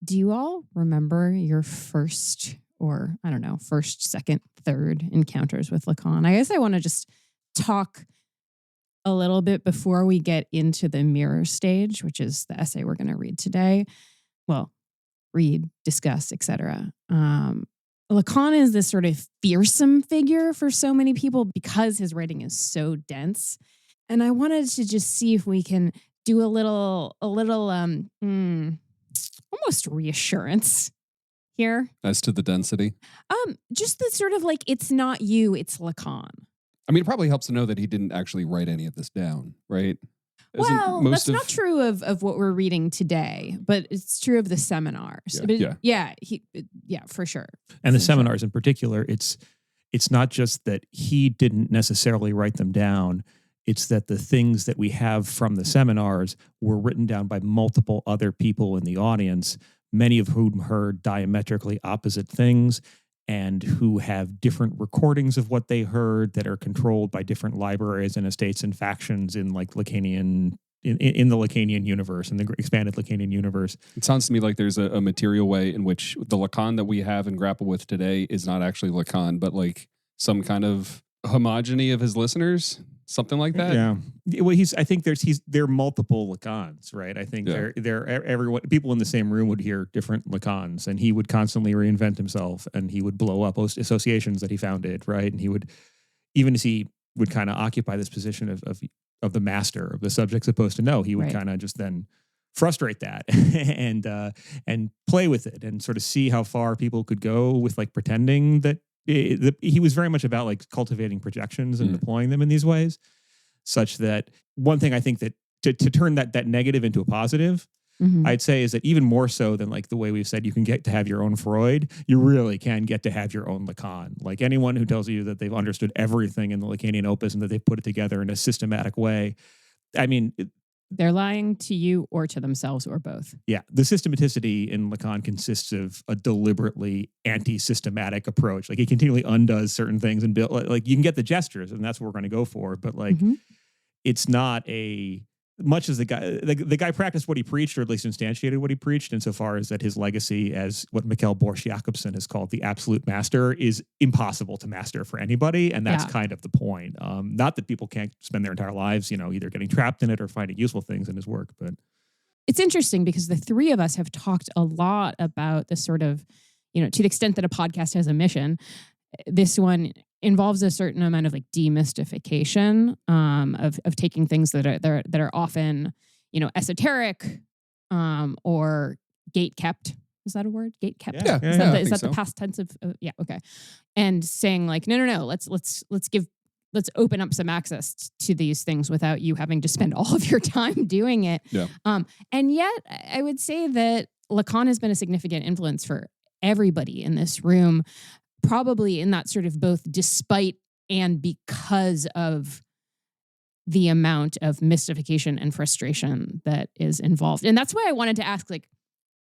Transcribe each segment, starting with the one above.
Do you all remember your first or, I don't know, first, second, third encounters with Lacan? I guess I want to just talk a little bit before we get into the mirror stage, which is the essay we're going to read today. Well, read, discuss, etc. Lacan is this sort of fearsome figure for so many people because his writing is so dense. And I wanted to just see if we can do a little almost reassurance here. As to the density? Just the sort of like, it's not you, it's Lacan. I mean, it probably helps to know that he didn't actually write any of this down, right? Well, that's not true of what we're reading today, but it's true of the seminars. Yeah, for sure. And the seminars in particular, it's not just that he didn't necessarily write them down. It's that the things that we have from the seminars were written down by multiple other people in the audience, many of whom heard diametrically opposite things and who have different recordings of what they heard that are controlled by different libraries and estates and factions in like Lacanian in the Lacanian universe, in the expanded Lacanian universe. It sounds to me like there's a material way in which the Lacan that we have and grapple with today is not actually Lacan, but like some kind of homogeny of his listeners. Something like that. Yeah. Well, I think there are multiple Lacans, right? I think everyone, people in the same room would hear different Lacans, and he would constantly reinvent himself, and he would blow up associations that he founded, right? And he would, even as he would kind of occupy this position of the master of the subject supposed to know, he would kind of just then frustrate that and play with it and sort of see how far people could go with like pretending that. He was very much about like cultivating projections and deploying them in these ways, such that one thing I think that to turn that negative into a positive, I'd say is that even more so than like the way we've said you can get to have your own Freud, you really can get to have your own Lacan. Like anyone who tells you that they've understood everything in the Lacanian opus and that they've put it together in a systematic way, I mean, they're lying to you or to themselves or both. Yeah. The systematicity in Lacan consists of a deliberately anti-systematic approach. Like he continually undoes certain things and build, like you can get the gestures and that's what we're going to go for. But like, it's not much as the guy practiced what he preached, or at least instantiated what he preached, insofar as that his legacy as what Mikkel Borch-Jacobson has called the absolute master is impossible to master for anybody. And that's kind of the point. Not that people can't spend their entire lives, either getting trapped in it or finding useful things in his work. But it's interesting because the three of us have talked a lot about the sort of, to the extent that a podcast has a mission, this one involves a certain amount of like demystification of taking things that are often, esoteric or gate kept. Is that a word? Gate kept? Yeah. Is that the past tense of? Yeah. Okay. And saying like, no. Let's open up some access to these things without you having to spend all of your time doing it. Yeah. And yet, I would say that Lacan has been a significant influence for everybody in this room. Probably in that sort of both despite and because of the amount of mystification and frustration that is involved. And that's why I wanted to ask, like,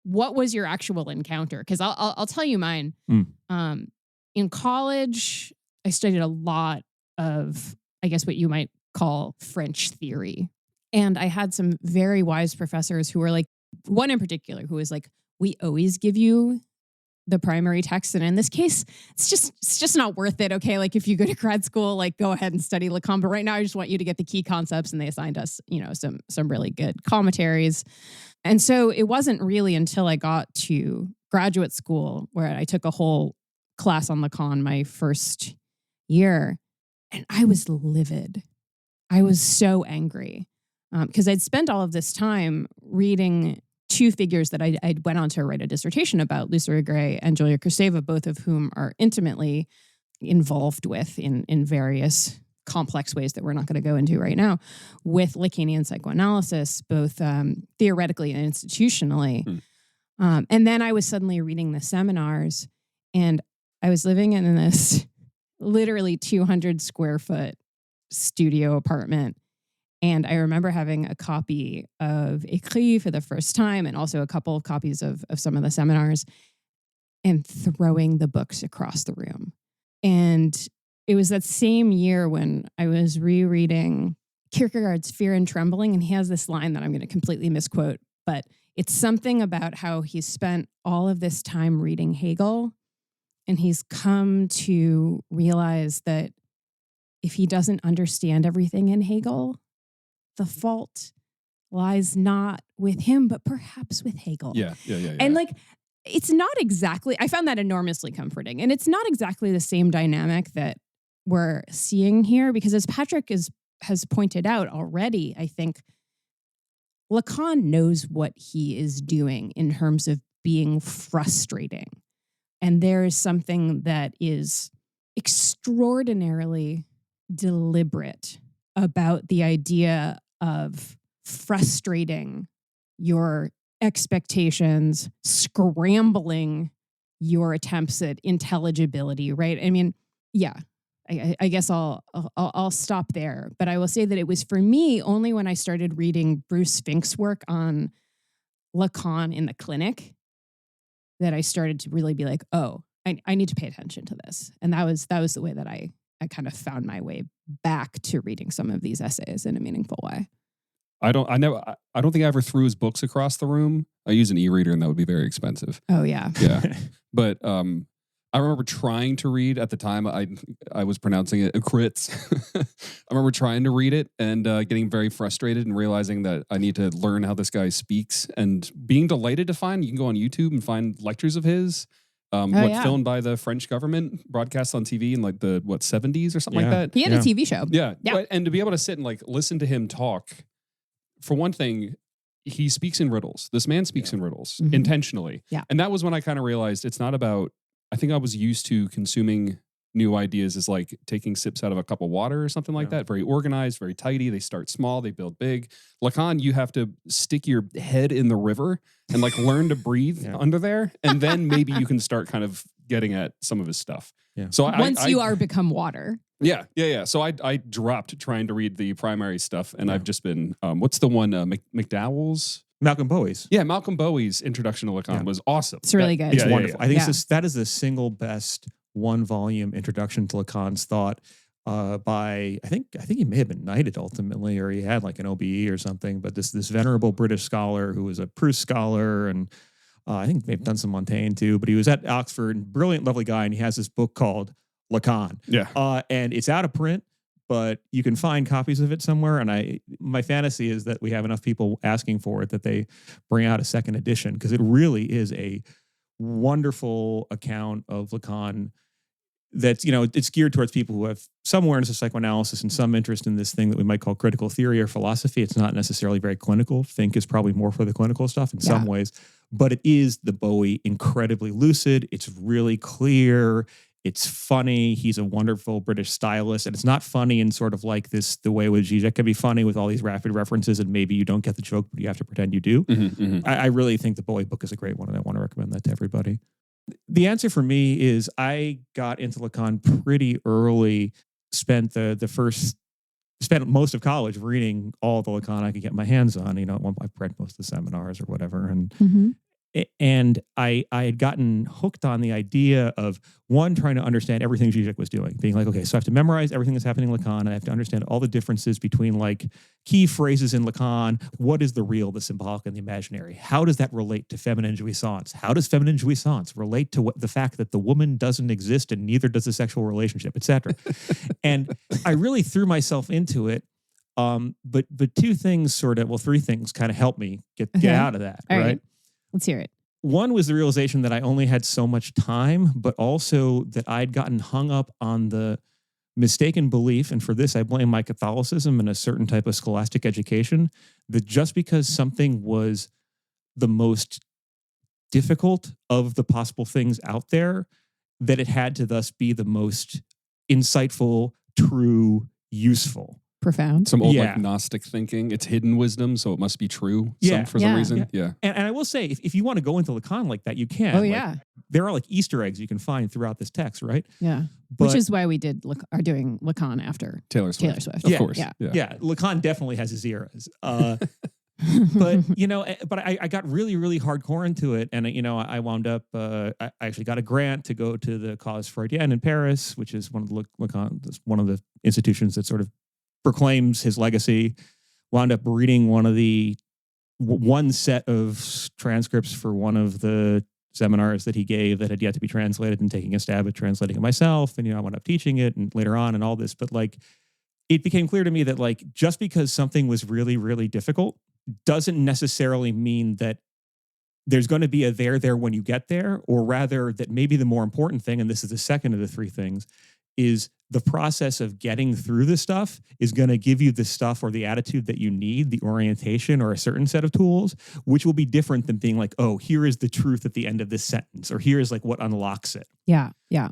what was your actual encounter? Because I'll tell you mine. In college, I studied a lot of, I guess, what you might call French theory. And I had some very wise professors who were like, one in particular who was like, we always give you the primary text. And in this case, it's just not worth it. Okay. Like if you go to grad school, like go ahead and study Lacan. But right now I just want you to get the key concepts. And they assigned us, some really good commentaries. And so it wasn't really until I got to graduate school where I took a whole class on Lacan my first year. And I was livid. I was so angry because I'd spent all of this time reading two figures that I went on to write a dissertation about, Lucia Gray and Julia Kristeva, both of whom are intimately involved with in various complex ways that we're not going to go into right now, with Lacanian psychoanalysis, both theoretically and institutionally. And then I was suddenly reading the seminars, and I was living in this literally 200 square foot studio apartment. And I remember having a copy of Écrit for the first time, and also a couple of copies of some of the seminars, and throwing the books across the room. And it was that same year when I was rereading Kierkegaard's Fear and Trembling, and he has this line that I'm going to completely misquote, but It's something about how he's spent all of this time reading Hegel, and he's come to realize that if he doesn't understand everything in Hegel, the fault lies not with him, but perhaps with Hegel. Yeah. And like, it's not exactly, I found that enormously comforting. And it's not exactly the same dynamic that we're seeing here, because as Patrick has pointed out already, I think Lacan knows what he is doing in terms of being frustrating. And there is something that is extraordinarily deliberate about the idea of frustrating your expectations, scrambling your attempts at intelligibility, right? I mean, yeah, I guess I'll stop there. But I will say that it was for me only when I started reading Bruce Fink's work on Lacan in the clinic that I started to really be like, oh, I need to pay attention to this. And that was the way that I kind of found my way back to reading some of these essays in a meaningful way. I don't think I ever threw his books across the room. I use an e-reader, and that would be very expensive. Oh yeah. Yeah. But I remember trying to read at the time. I was pronouncing it crits. I remember trying to read it and getting very frustrated and realizing that I need to learn how this guy speaks, and being delighted to find you can go on YouTube and find lectures of his. Filmed by the French government, broadcast on TV in like the 70s or something like that. He had a TV show. Yeah. And to be able to sit and like listen to him talk, for one thing, he speaks in riddles. This man speaks in riddles intentionally. Yeah. And that was when I kind of realized it's not about, I think I was used to consuming new ideas as like taking sips out of a cup of water or something like that. Very organized, very tidy. They start small, they build big. Lacan, you have to stick your head in the river and like learn to breathe under there. And then maybe you can start kind of getting at some of his stuff. Yeah. So once you are become water. Yeah. So I dropped trying to read the primary stuff, and I've just been, what's the one, McDowell's? Malcolm Bowie's. Yeah, Malcolm Bowie's Introduction to Lacan was awesome. It's really good. It's wonderful. I think that is the single best one-volume introduction to Lacan's thought by, I think he may have been knighted ultimately, or he had like an OBE or something, but this venerable British scholar who was a Proust scholar, and I think maybe done some Montaigne too, but he was at Oxford, brilliant, lovely guy, and he has this book called Lacan. Yeah. And it's out of print, but you can find copies of it somewhere. And my fantasy is that we have enough people asking for it that they bring out a second edition, because it really is a wonderful account of Lacan that's, it's geared towards people who have some awareness of psychoanalysis and some interest in this thing that we might call critical theory or philosophy. It's not necessarily very clinical. Fink is probably more for the clinical stuff in some ways, but it is the Bowie incredibly lucid. It's really clear. It's funny. He's a wonderful British stylist, and it's not funny in sort of like this, the way with Zizek can be funny with all these rapid references, and maybe you don't get the joke, but you have to pretend you do. I really think the Bowie book is a great one, and I want to recommend that to everybody. The answer for me is I got into Lacan pretty early, spent most of college reading all the Lacan I could get my hands on. At one point I read most of the seminars or whatever. And I had gotten hooked on the idea of, one, trying to understand everything Zizek was doing, being like, okay, so I have to memorize everything that's happening in Lacan. I have to understand all the differences between like key phrases in Lacan. What is the real, the symbolic, and the imaginary? How does that relate to feminine jouissance? How does feminine jouissance relate to the fact that the woman doesn't exist and neither does the sexual relationship, etc.? And I really threw myself into it. But three things kind of helped me get out of that, right? Let's hear it. One was the realization that I only had so much time, but also that I'd gotten hung up on the mistaken belief, and for this I blame my Catholicism and a certain type of scholastic education, that just because something was the most difficult of the possible things out there, that it had to thus be the most insightful, true, useful. Profound. Some old like Gnostic thinking. It's hidden wisdom, so it must be true for some reason. Yeah. And I will say, if you want to go into Lacan like that, you can. Oh, yeah. There are like Easter eggs you can find throughout this text, right? Yeah. Which is why we are doing Lacan after Taylor Swift. Of course. Yeah. Lacan definitely has his eras. But I got really, really hardcore into it, and I wound up. I actually got a grant to go to the Cause Freudienne in Paris, which is one of the institutions that sort of proclaims his legacy. Wound up reading one of the one set of transcripts for one of the seminars that he gave that had yet to be translated, and taking a stab at translating it myself. And, I wound up teaching it and later on and all this. But like, it became clear to me that like, just because something was really, really difficult doesn't necessarily mean that there's going to be a there when you get there, or rather that maybe the more important thing, and this is the second of the three things, is the process of getting through this stuff is going to give you the stuff or the attitude that you need, the orientation or a certain set of tools, which will be different than being like, oh, here is the truth at the end of this sentence, or here is like what unlocks it. Yeah. Yeah.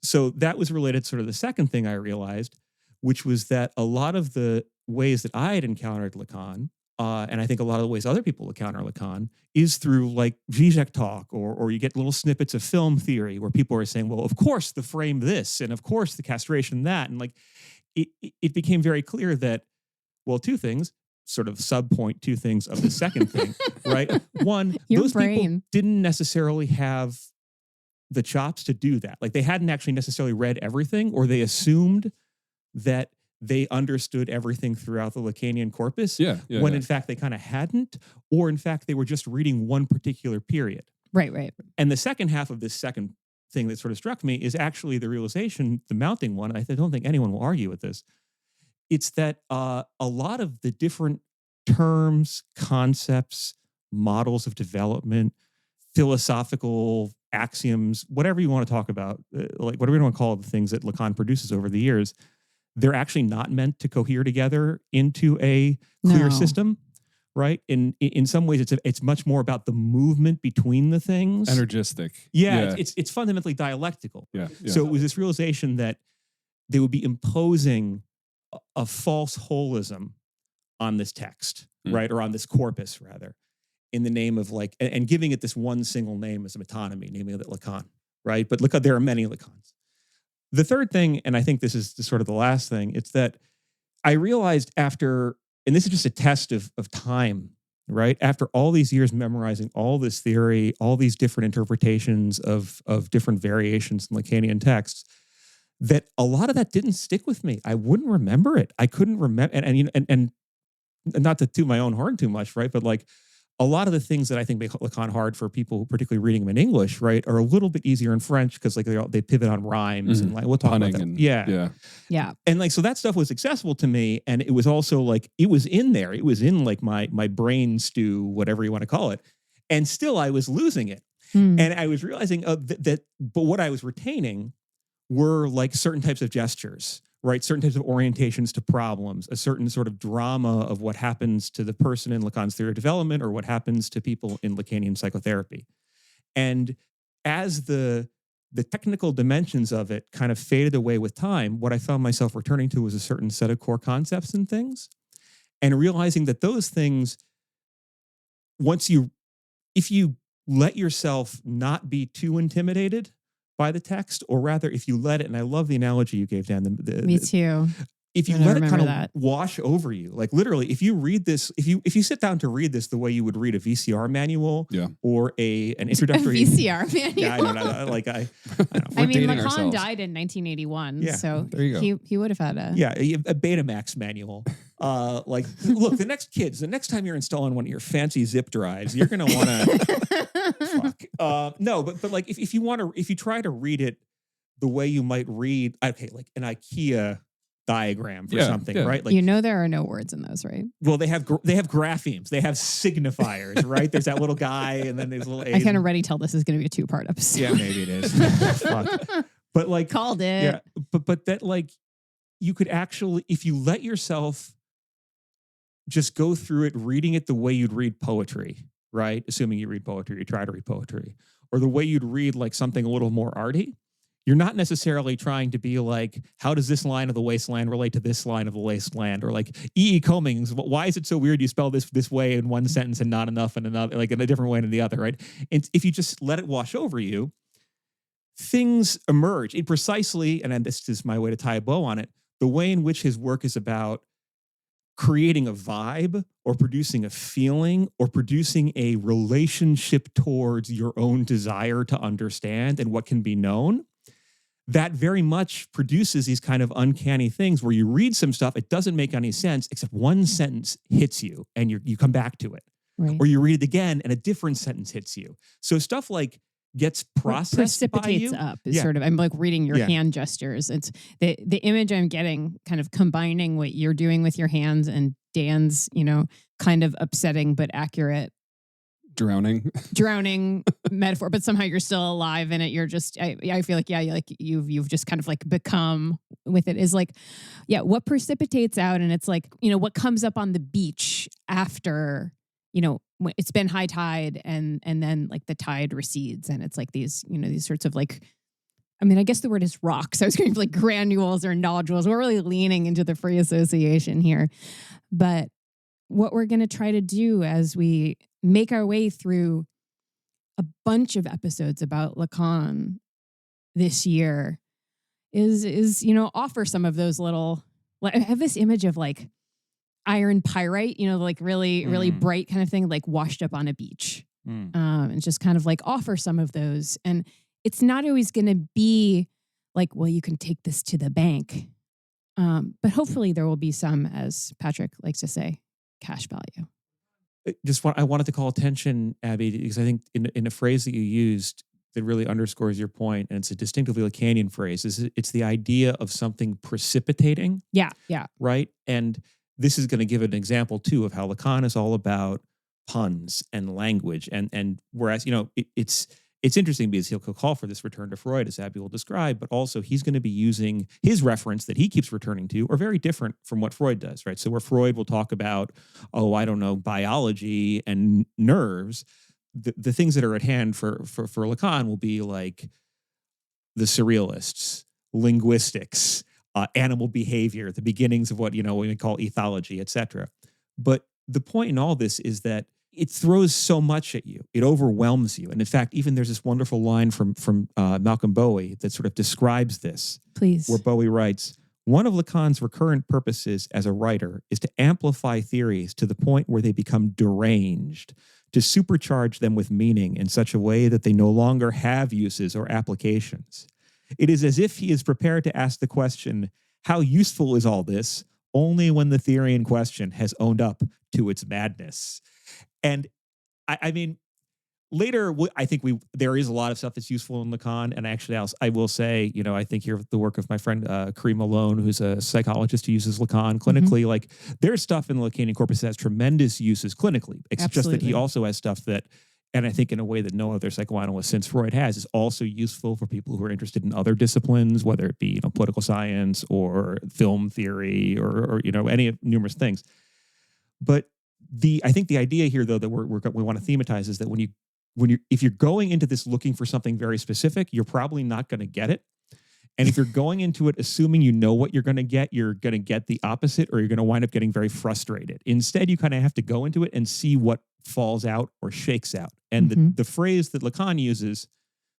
So that was related sort of the second thing I realized, which was that a lot of the ways that I had encountered Lacan, and I think a lot of the ways other people encounter Lacan, is through like Zizek talk, or you get little snippets of film theory where people are saying, well, of course the frame this, and of course the castration that. And like, it became very clear that, well, two things, sort of subpoint two things of the second thing, right? One, those people didn't necessarily have the chops to do that. Like, they hadn't actually necessarily read everything, or they assumed that they understood everything throughout the Lacanian corpus, when in fact they kind of hadn't, or in fact they were just reading one particular period. Right. And the second half of this second thing that sort of struck me is actually the realization, the mounting one, I don't think anyone will argue with this. It's that a lot of the different terms, concepts, models of development, philosophical axioms, whatever you want to talk about, like whatever you want to call the things that Lacan produces over the years, they're actually not meant to cohere together into a clear system, right? In some ways, it's much more about the movement between the things. Energistic. It's fundamentally dialectical. So it was this realization that they would be imposing a false holism on this text, right? Or on this corpus, rather, in the name of like, and giving it this one single name as a metonymy, namely that Lacan, right? But look, there are many Lacans. The third thing, and I think this is sort of the last thing, it's that I realized after, and this is just a test of time, right? After all these years memorizing all this theory, all these different interpretations of different variations in Lacanian texts, that a lot of that didn't stick with me. I wouldn't remember it. I couldn't remember, and not to toot my own horn too much, right? But like, a lot of the things that I think make Lacan hard for people, particularly reading them in English, right, are a little bit easier in French because like they pivot on rhymes and like we'll talk about that. Yeah. And like, so that stuff was accessible to me, and it was also like it was in there. It was in like my brain stew, whatever you want to call it, and still I was losing it. And I was realizing that, but what I was retaining were like certain types of gestures, right? Certain types of orientations to problems, a certain sort of drama of what happens to the person in Lacan's theory of development, or what happens to people in Lacanian psychotherapy. And as the technical dimensions of it kind of faded away with time, what I found myself returning to was a certain set of core concepts and things, and realizing that those things, if you let yourself not be too intimidated by the text, or rather, if you let it, and I love the analogy you gave, Dan. Me too. If you let it kind of wash over you, like literally, if you read this, if you sit down to read this the way you would read a VCR manual, or an introductory VCR manual. Yeah, I don't know. I mean, Lacan died in 1981, so there you go. He would have had a Betamax manual. Like, look, the next time you're installing one of your fancy zip drives, you're gonna want to. No, but like if you try to read it the way you might read, like an IKEA diagram for something, right? Like, there are no words in those, right? Well, they have graphemes, they have signifiers, right? There's that little guy, and then there's little. I can already tell this is going to be a 2-part episode. Yeah, maybe it is. But like, called it. Yeah, but that like you could actually, if you let yourself just go through it, reading it the way you'd read poetry, right? Assuming you read poetry, you try to read poetry, or the way you'd read like something a little more arty. You're not necessarily trying to be like, how does this line of the wasteland relate to this line of the wasteland? Or like E.E. Cummings, why is it so weird you spell this way in one sentence and not enough in another, like in a different way in the other, right? And if you just let it wash over you, things emerge. It precisely, and this is my way to tie a bow on it, the way in which his work is about creating a vibe, or producing a feeling, or producing a relationship towards your own desire to understand and what can be known. That very much produces these kind of uncanny things where you read some stuff, it doesn't make any sense, except one sentence hits you and you come back to it. Right. Or you read it again and a different sentence hits you. So stuff like gets processed by you. Precipitates up is sort of, I'm like reading your hand gestures. It's the image I'm getting, kind of combining what you're doing with your hands and Dan's, kind of upsetting but accurate drowning metaphor, but somehow you're still alive in it. You're just, I feel like, you've just kind of like become with it, is like, what precipitates out. And it's like, what comes up on the beach after, it's been high tide and then like the tide recedes. And it's like these sorts of like, I guess the word is rocks. I was going for like granules or nodules. We're really leaning into the free association here. But what we're going to try to do as we make our way through a bunch of episodes about Lacan this year is offer some of those little, I have this image of like iron pyrite, like really bright kind of thing, like washed up on a beach. And just kind of like offer some of those. And it's not always going to be like, well, you can take this to the bank. But hopefully there will be some, as Patrick likes to say, cash value. I wanted to call attention, Abby, because I think in a phrase that you used that really underscores your point, and it's a distinctively Lacanian phrase, it's the idea of something precipitating. Yeah. Right? And this is going to give an example, too, of how Lacan is all about puns and language. And whereas, it's interesting because he'll call for this return to Freud, as Abby will describe, but also he's going to be using his reference that he keeps returning to are very different from what Freud does, right? So where Freud will talk about, biology and nerves, the things that are at hand for Lacan will be like the surrealists, linguistics, animal behavior, the beginnings of what, we call ethology, etc. But the point in all this is that it throws so much at you. It overwhelms you. And in fact, even there's this wonderful line from Malcolm Bowie that sort of describes this. Please. Where Bowie writes, one of Lacan's recurrent purposes as a writer is to amplify theories to the point where they become deranged, to supercharge them with meaning in such a way that they no longer have uses or applications. It is as if he is prepared to ask the question, how useful is all this, only when the theory in question has owned up to its madness. And later, I think there is a lot of stuff that's useful in Lacan. And actually, I will say, I think here the work of my friend Kareem Malone, who's a psychologist who uses Lacan clinically. Like there's stuff in the Lacanian corpus that has tremendous uses clinically. It's just that he also has stuff that, and I think in a way that no other psychoanalyst since Freud has, is also useful for people who are interested in other disciplines, whether it be political science or film theory or any of numerous things. But I think the idea here, though, that we want to thematize is that if you're going into this looking for something very specific, you're probably not going to get it. And if you're going into it assuming you know what you're going to get the opposite, or you're going to wind up getting very frustrated. Instead, you kind of have to go into it and see what falls out or shakes out. And the phrase that Lacan uses,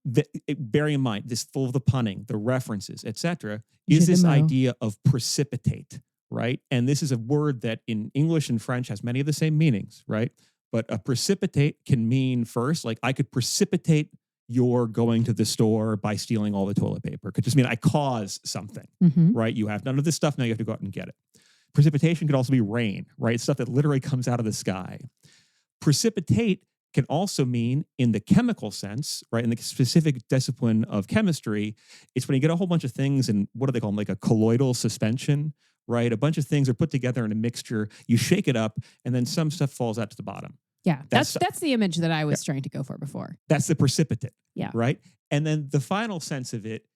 bearing in mind this full of the punning, the references, etc., is this idea of precipitate. Right? And this is a word that in English and French has many of the same meanings, right? But a precipitate can mean first, like I could precipitate your going to the store by stealing all the toilet paper. It could just mean I cause something, right? You have none of this stuff, now you have to go out and get it. Precipitation could also be rain, right? Stuff that literally comes out of the sky. Precipitate can also mean, in the chemical sense, right, in the specific discipline of chemistry, it's when you get a whole bunch of things in, what do they call them, like a colloidal suspension, right? A bunch of things are put together in a mixture, you shake it up, and then some stuff falls out to the bottom. Yeah, that's the image that I was trying to go for before. That's the precipitate, yeah, right? And then the final sense of it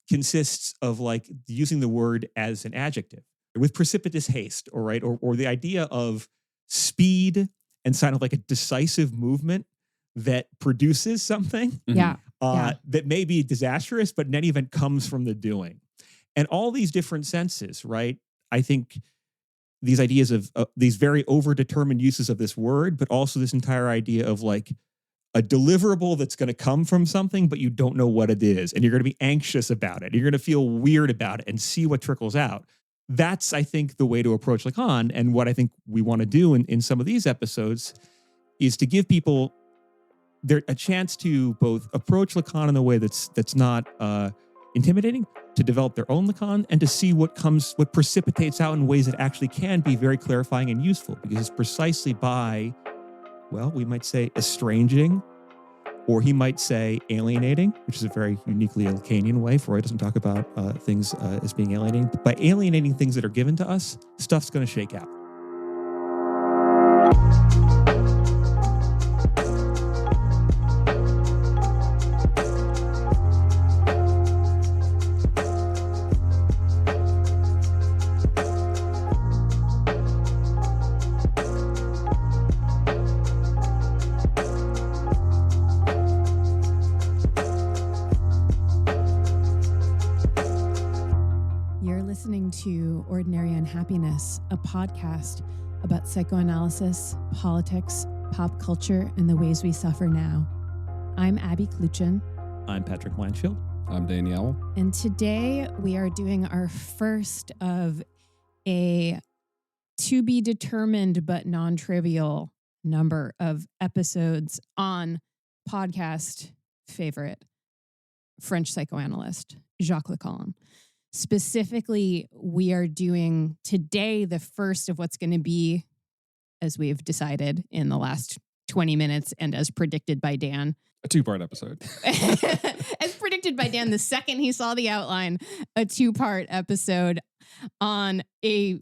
consists of like using the word as an adjective. With precipitous haste, or the idea of speed and kind of like a decisive movement that produces something that may be disastrous, but in any event comes from the doing. And all these different senses, right? I think these ideas of these very overdetermined uses of this word, but also this entire idea of like a deliverable that's going to come from something, but you don't know what it is. And you're going to be anxious about it. You're going to feel weird about it and see what trickles out. That's, I think, the way to approach Lacan. And what I think we want to do in some of these episodes is to give people a chance to both approach Lacan in a way that's not intimidating, to develop their own Lacan and to see what precipitates out in ways that actually can be very clarifying and useful, because it's precisely by, well, we might say estranging, or he might say alienating, which is a very uniquely Lacanian way. Freud doesn't talk about things as being alienating. But by alienating things that are given to us, stuff's going to shake out. To Ordinary Unhappiness, a podcast about psychoanalysis, politics, pop culture, and the ways we suffer now. I'm Abby Kluchin. I'm Patrick Blanchfield. I'm Danielle. And today we are doing our first of a to be determined but non-trivial number of episodes on podcast favorite French psychoanalyst, Jacques Lacan. Specifically, we are doing today the first of what's going to be, as we've decided in the last 20 minutes and as predicted by Dan. A 2-part episode. As predicted by Dan, the second he saw the outline, a 2-part episode on a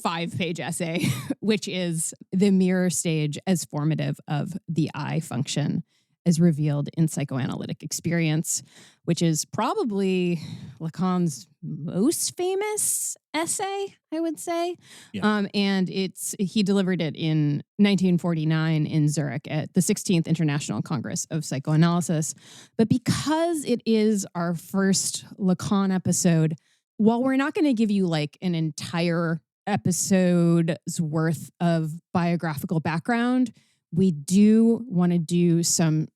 5-page essay, which is the mirror stage as formative of the I function as revealed in psychoanalytic experience, which is probably Lacan's most famous essay, I would say. Yeah. And he delivered it in 1949 in Zurich at the 16th International Congress of Psychoanalysis. But because it is our first Lacan episode, while we're not going to give you like an entire episode's worth of biographical background, we do want to do some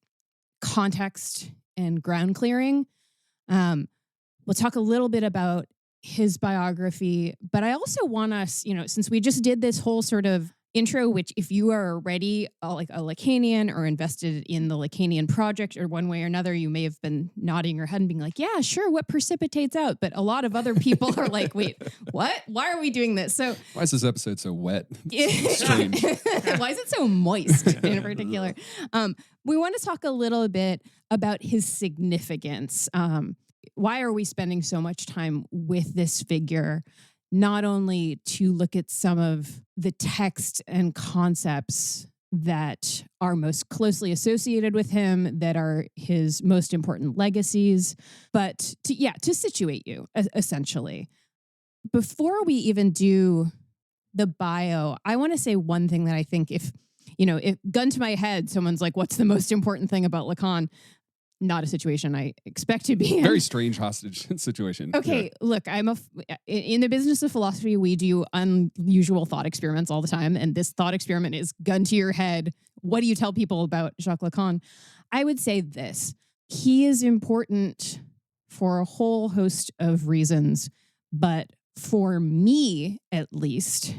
context and ground clearing. We'll talk a little bit about his biography, but I also want us, since we just did this whole sort of intro, which if you are already like a Lacanian or invested in the Lacanian project or one way or another, you may have been nodding your head and being like, yeah, sure, what precipitates out? But a lot of other people are like, wait, what? Why are we doing this? So why is this episode so wet? Strange. Why is it so moist in particular? We want to talk a little bit about his significance. Why are we spending so much time with this figure? Not only to look at some of the texts and concepts that are most closely associated with him, that are his most important legacies, but to situate you, essentially. Before we even do the bio, I want to say one thing that I think if gun to my head, someone's like, what's the most important thing about Lacan? Not a situation I expect to be in. Very strange hostage situation. Okay, look, in the business of philosophy, we do unusual thought experiments all the time. And this thought experiment is gun to your head. What do you tell people about Jacques Lacan? I would say this. He is important for a whole host of reasons, but for me, at least,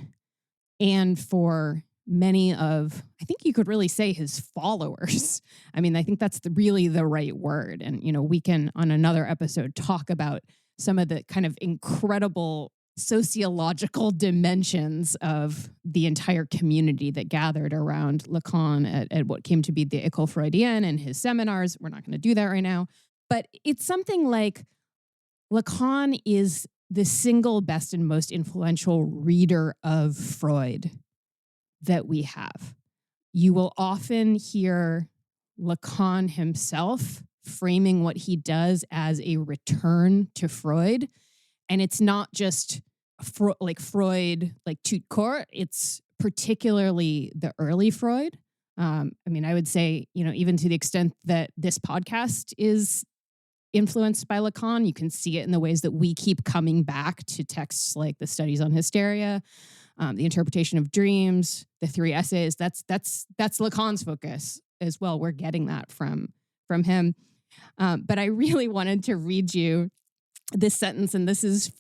and for many of, I think you could really say his followers. I mean, I think that's really the right word. And, we can on another episode talk about some of the kind of incredible sociological dimensions of the entire community that gathered around Lacan at what came to be the École Freudienne and his seminars. We're not going to do that right now. But it's something like Lacan is the single best and most influential reader of Freud that we have. You will often hear Lacan himself framing what he does as a return to Freud. And it's not just Freud, like tout court. It's particularly the early Freud. I would say, even to the extent that this podcast is influenced by Lacan, you can see it in the ways that we keep coming back to texts like the Studies on Hysteria, the Interpretation of Dreams, the 3 essays. That's Lacan's focus as well. We're getting that from him. But I really wanted to read you this sentence, and this is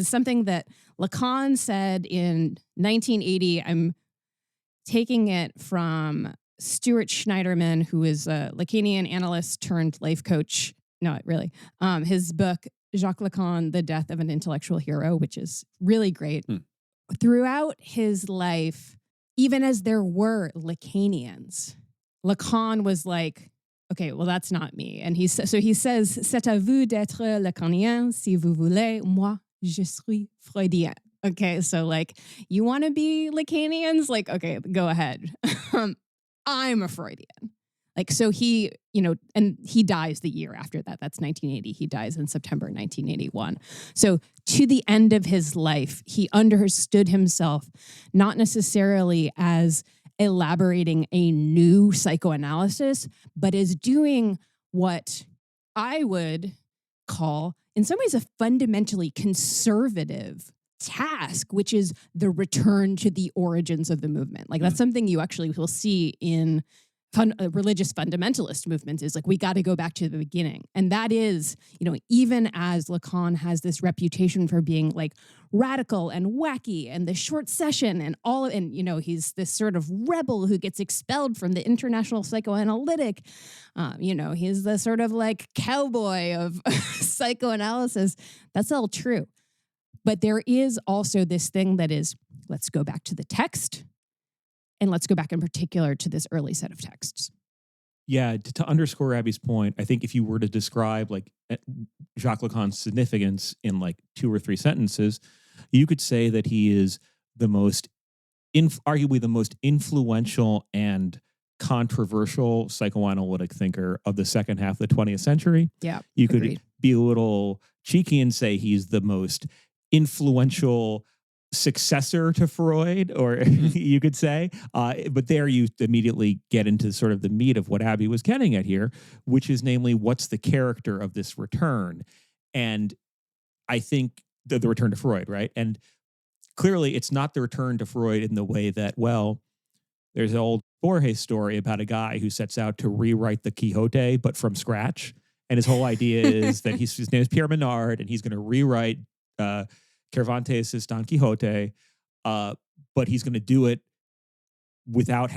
something that Lacan said in 1980. I'm taking it from Stuart Schneiderman, who is a Lacanian analyst turned life coach. not really. His book, Jacques Lacan, The Death of an Intellectual Hero, which is really great. Throughout his life, even as there were Lacanians, Lacan was like, okay, well, that's not me. And he says, c'est à vous d'être Lacanien si vous voulez, moi, je suis Freudien. Okay, so like, you want to be Lacanians? Like, okay, go ahead. I'm a Freudian. Like, so he, and he dies the year after that. That's 1980. He dies in September 1981. So to the end of his life, he understood himself not necessarily as elaborating a new psychoanalysis, but as doing what I would call, in some ways, a fundamentally conservative task, which is the return to the origins of the movement. Like, that's something you actually will see in religious fundamentalist movements, is like, we got to go back to the beginning. And that is, even as Lacan has this reputation for being like radical and wacky and the short session and all, and, he's this sort of rebel who gets expelled from the International Psychoanalytic, he's the sort of like cowboy of psychoanalysis. That's all true. But there is also this thing that is, let's go back to the text. And let's go back in particular to this early set of texts. Yeah, to underscore Abby's point, I think if you were to describe like Jacques Lacan's significance in like 2 or 3 sentences, you could say that he is the most, arguably the most influential and controversial psychoanalytic thinker of the second half of the 20th century. Yeah, you could agreed. be a little cheeky and say he's the most influential successor to Freud, or you could say, but there you immediately get into sort of the meat of what Abby was getting at here, which is namely, what's the character of this return? And I think the return to Freud, right? And clearly it's not the return to Freud in the way that, well, there's an old Borges story about a guy who sets out to rewrite the Quixote, but from scratch. And his whole idea is that his name is Pierre Menard, and he's going to rewrite Cervantes' Don Quixote, but he's going to do it without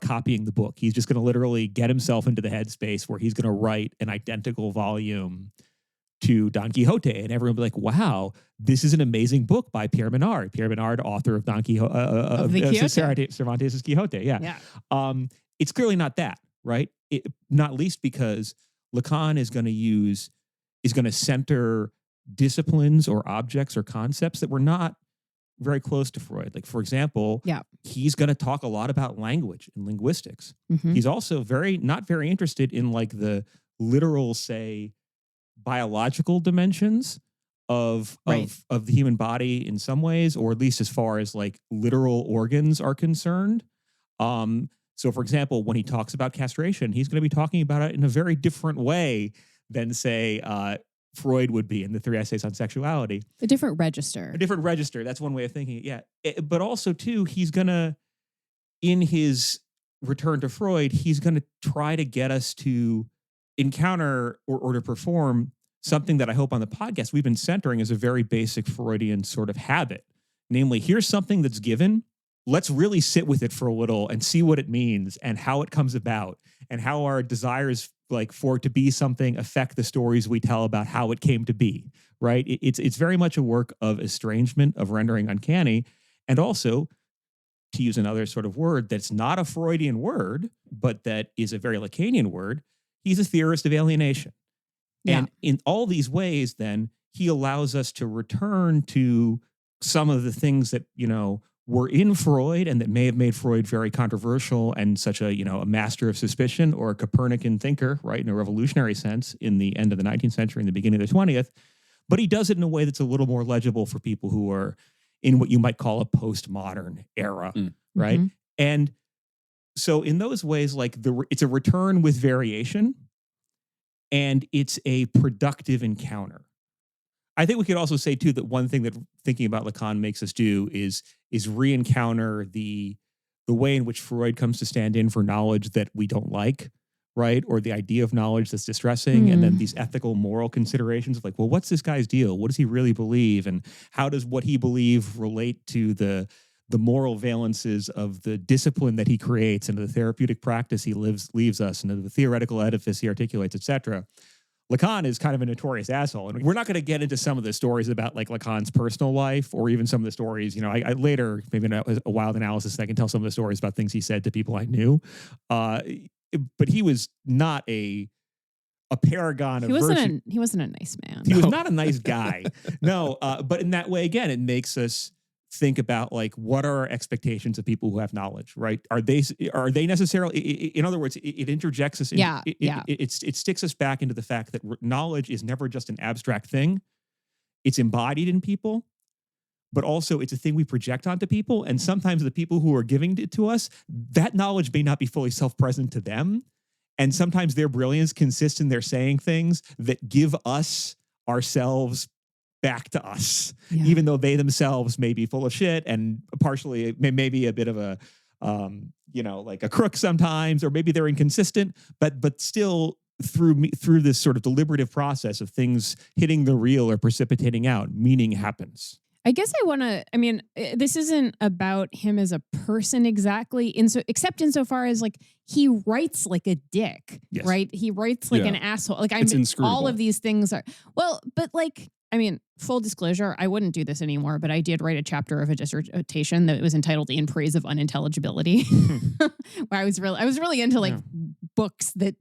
copying the book. He's just going to literally get himself into the headspace where he's going to write an identical volume to Don Quixote, and everyone will be like, "Wow, this is an amazing book by Pierre Menard." Pierre Menard, author of Don Quixote, of Cervantes' Quixote. Yeah. It's clearly not that, right? Not least because Lacan is going to center disciplines or objects or concepts that were not very close to Freud. Like, for example, he's going to talk a lot about language and linguistics. Mm-hmm. He's also not very interested in like the literal, say, biological dimensions of the human body in some ways, or at least as far as like literal organs are concerned. So, for example, when he talks about castration, he's going to be talking about it in a very different way than, say, Freud would be in the 3 essays on sexuality. A different register. That's one way of thinking it, yeah. But also, too, he's going to, in his return to Freud, he's going to try to get us to encounter or to perform something that I hope on the podcast we've been centering as a very basic Freudian sort of habit. Namely, here's something that's given. Let's really sit with it for a little and see what it means and how it comes about and how our desires like for it to be something affect the stories we tell about how it came to be, right? It's very much a work of estrangement, of rendering uncanny, and also, to use another sort of word that's not a Freudian word, but that is a very Lacanian word, he's a theorist of alienation. Yeah. And in all these ways, then, he allows us to return to some of the things that, were in Freud and that may have made Freud very controversial and such a master of suspicion or a Copernican thinker, right, in a revolutionary sense in the end of the 19th century and the beginning of the 20th. But he does it in a way that's a little more legible for people who are in what you might call a postmodern era, right? Mm-hmm. And so in those ways, like it's a return with variation and it's a productive encounter. I think we could also say, too, that one thing that thinking about Lacan makes us do is re-encounter the way in which Freud comes to stand in for knowledge that we don't like, right? Or the idea of knowledge that's distressing. And then these ethical, moral considerations of like, well, what's this guy's deal? What does he really believe? And how does what he believes relate to the moral valences of the discipline that he creates and the therapeutic practice he leaves us and the theoretical edifice he articulates, et cetera? Lacan is kind of a notorious asshole. And we're not going to get into some of the stories about like Lacan's personal life, or even some of the stories, I later, maybe in a wild analysis, I can tell some of the stories about things he said to people I knew. But he was not a paragon of virtue. He wasn't a nice man. He was not a nice guy. No, but in that way, again, it makes us think about like, what are our expectations of people who have knowledge, right? Are they necessarily, in other words, it interjects us. It sticks us back into the fact that knowledge is never just an abstract thing. It's embodied in people, but also it's a thing we project onto people. And sometimes the people who are giving it to us, that knowledge may not be fully self-present to them. And sometimes their brilliance consists in their saying things that give us ourselves back to us, even though they themselves may be full of shit and partially maybe a bit of a, like a crook sometimes, or maybe they're inconsistent, but still through this sort of deliberative process of things hitting the real or precipitating out, meaning happens. I guess this isn't about him as a person exactly, except insofar as like he writes like a dick, right? He writes like an asshole. Like all of these things are, but like, full disclosure, I wouldn't do this anymore, but I did write a chapter of a dissertation that was entitled "In Praise of Unintelligibility," where I was really into like books that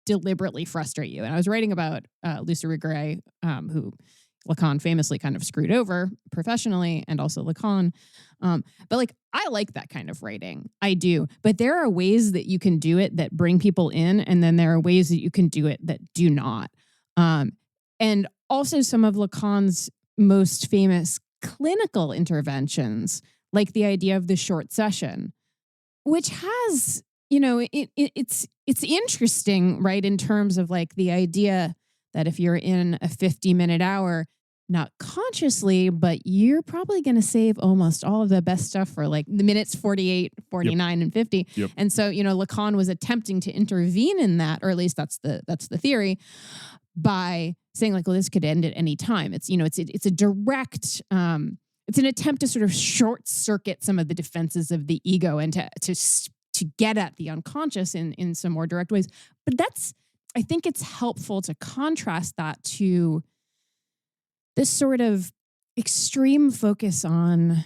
deliberately frustrate you. And I was writing about Lucy Regret, who Lacan famously kind of screwed over professionally, and also Lacan. But like, I like that kind of writing. I do. But there are ways that you can do it that bring people in, and then there are ways that you can do it that do not. And also some of Lacan's most famous clinical interventions, like the idea of the short session, which has, it's interesting, right? In terms of like the idea that if you're in a 50-minute hour, not consciously, but you're probably going to save almost all of the best stuff for like the minutes 48, 49, and 50. Yep. And so, Lacan was attempting to intervene in that, or at least that's the theory, by saying like, well, this could end at any time. It's, it's a direct, it's an attempt to sort of short circuit some of the defenses of the ego and to get at the unconscious in some more direct ways. But I think it's helpful to contrast that to this sort of extreme focus on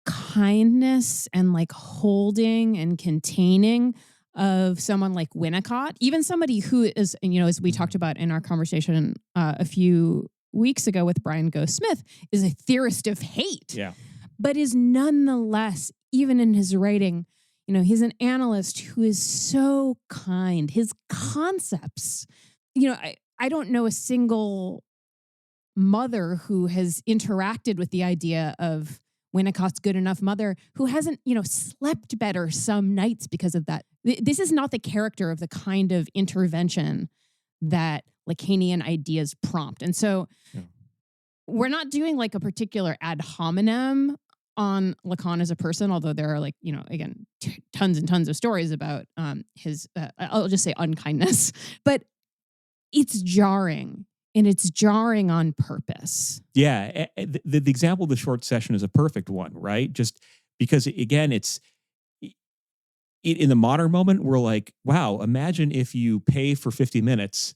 kindness and like holding and containing of someone like Winnicott, even somebody who is, as we talked about in our conversation a few weeks ago with Brian Go-Smith, is a theorist of hate, but is nonetheless, even in his writing, he's an analyst who is so kind. His concepts, I don't know a single mother who has interacted with the idea of Winnicott's good enough mother who hasn't, slept better some nights because of that. This is not the character of the kind of intervention that Lacanian ideas prompt. And so we're not doing like a particular ad hominem on Lacan as a person, although there are like, again, tons and tons of stories about his, I'll just say unkindness, but it's jarring. And it's jarring on purpose. Yeah. The example of the short session is a perfect one, right? Just because, again, it's in the modern moment, we're like, wow, imagine if you pay for 50 minutes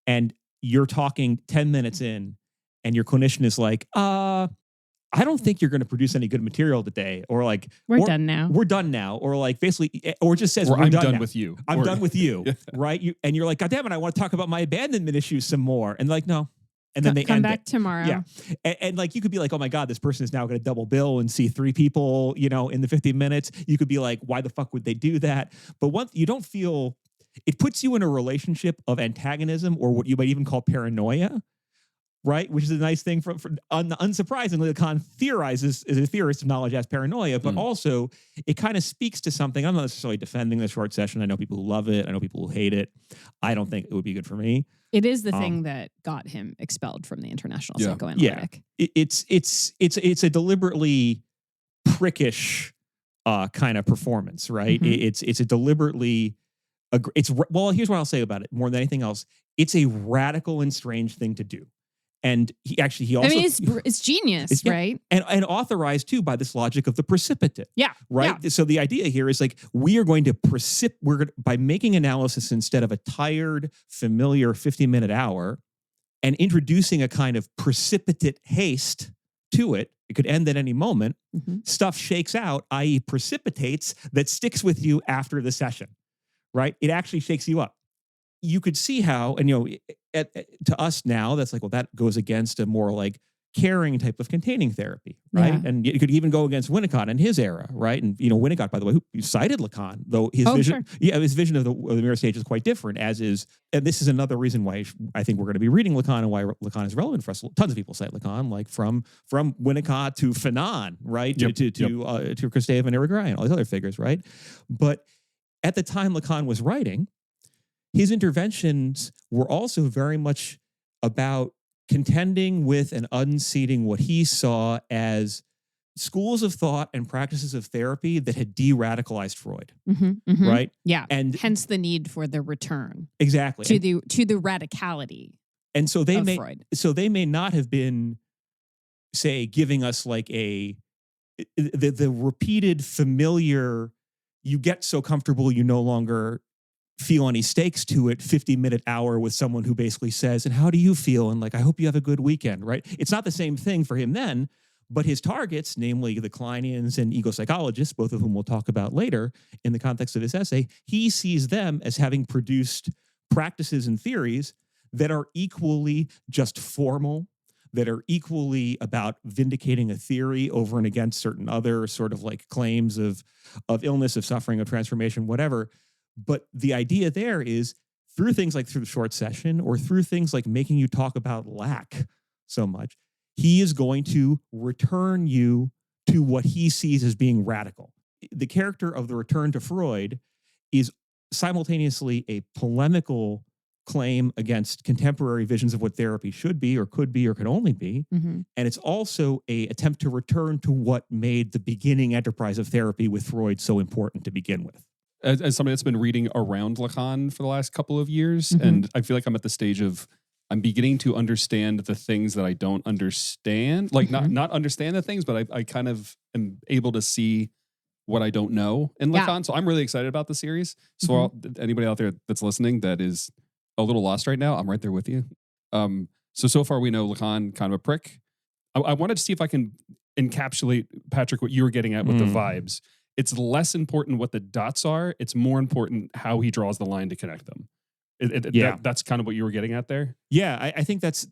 and you're talking 10 minutes in and your clinician is like, I don't think you're going to produce any good material today. Or like, we're done now. We're done now. Or like basically, or just says, I'm done now. with you. I'm done with you. Right. And you're like, God damn it, I want to talk about my abandonment issues some more. And like, no. And then they come end back it. tomorrow. Yeah. And like, you could be like, oh my God, this person is now going to double bill and see 3 people, in the 50 minutes. You could be like, why the fuck would they do that? But once you don't feel, it puts you in a relationship of antagonism, or what you might even call paranoia. Right, which is a nice thing. Unsurprisingly, Lacan theorizes as a theorist of knowledge as paranoia, but also it kind of speaks to something. I'm not necessarily defending the short session. I know people who love it. I know people who hate it. I don't think it would be good for me. It is the thing that got him expelled from the International Psychoanalytic. Yeah, it's a deliberately prickish kind of performance, right? Mm-hmm. It's a deliberately. Here's what I'll say about it. More than anything else, it's a radical and strange thing to do. And he also, I mean, it's genius, right? And authorized too by this logic of the precipitate. Yeah. Right. Yeah. So the idea here is like, we are going to by making analysis instead of a tired, familiar 50-minute hour and introducing a kind of precipitate haste to it. It could end at any moment. Mm-hmm. Stuff shakes out, i.e. precipitates, that sticks with you after the session, right? It actually shakes you up. You could see how, and to us now, that's like, well, that goes against a more like caring type of containing therapy, right? Yeah. And it could even go against Winnicott and his era, right? And Winnicott, by the way, who cited Lacan, though his vision, his vision of the mirror stage is quite different. As is, and this is another reason why I think we're going to be reading Lacan and why Lacan is relevant for us. Tons of people cite Lacan, like from Winnicott to Fanon, right? To Kristeva and Irigaray and all these other figures, right? But at the time Lacan was writing, his interventions were also very much about contending with and unseating what he saw as schools of thought and practices of therapy that had de-radicalized Freud, right? Yeah, and hence the need for the return exactly to the radicality. And so Freud. they may not have been, say, giving us like the repeated familiar. You get so comfortable you no longer feel any stakes to it 50-minute hour with someone who basically says, and how do you feel? And like, I hope you have a good weekend, right? It's not the same thing for him then, but his targets, namely the Kleinians and ego psychologists, both of whom we'll talk about later in the context of this essay, he sees them as having produced practices and theories that are equally just formal, that are equally about vindicating a theory over and against certain other sort of like claims of illness, of suffering, of transformation, whatever. But the idea there is through things like through the short session or through things like making you talk about lack so much, he is going to return you to what he sees as being radical. The character of the return to Freud is simultaneously a polemical claim against contemporary visions of what therapy should be or could only be. Mm-hmm. And it's also an attempt to return to what made the beginning enterprise of therapy with Freud so important to begin with. As somebody that's been reading around Lacan for the last couple of years, and I feel like I'm at the stage of I'm beginning to understand the things that I don't understand. Like not understand the things, but I kind of am able to see what I don't know in Lacan. Yeah. So I'm really excited about the series. So anybody out there that's listening that is a little lost right now, I'm right there with you. So far we know Lacan kind of a prick. I wanted to see if I can encapsulate, Patrick, what you were getting at with the vibes. It's less important what the dots are. It's more important how he draws the line to connect them. That's kind of what you were getting at there. Yeah, I think that's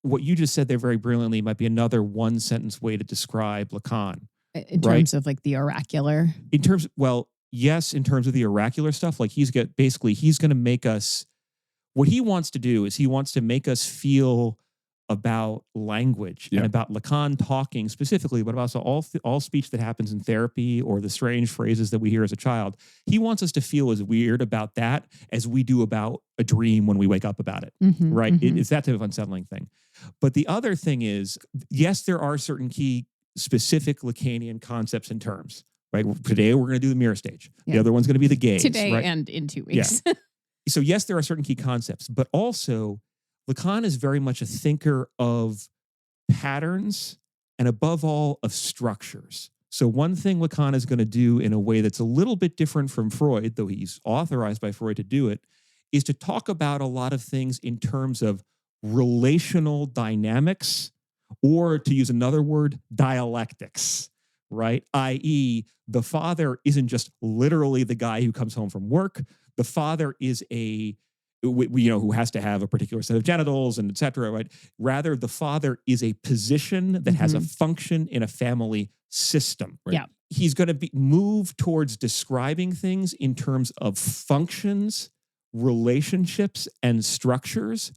what you just said there very brilliantly. Might be another one sentence way to describe Lacan in terms of like the oracular. In terms of the oracular stuff. Like he's going to make us. What he wants to do is he wants to make us feel about language and about Lacan talking specifically, but also all speech that happens in therapy or the strange phrases that we hear as a child. He wants us to feel as weird about that as we do about a dream when we wake up about it, right? It's that type of unsettling thing. But the other thing is, yes, there are certain key specific Lacanian concepts and terms, right? Today we're going to do the mirror stage. Yeah. The other one's going to be the gaze. Today right? and in 2 weeks. Yeah. So yes, there are certain key concepts, but also Lacan is very much a thinker of patterns and above all of structures. So one thing Lacan is going to do in a way that's a little bit different from Freud, though he's authorized by Freud to do it, is to talk about a lot of things in terms of relational dynamics, or to use another word, dialectics, right? i.e., the father isn't just literally the guy who comes home from work. The father is who has to have a particular set of genitals and et cetera, right? Rather, the father is a position that has a function in a family system. Right? Yeah. He's going to move towards describing things in terms of functions, relationships, and structures,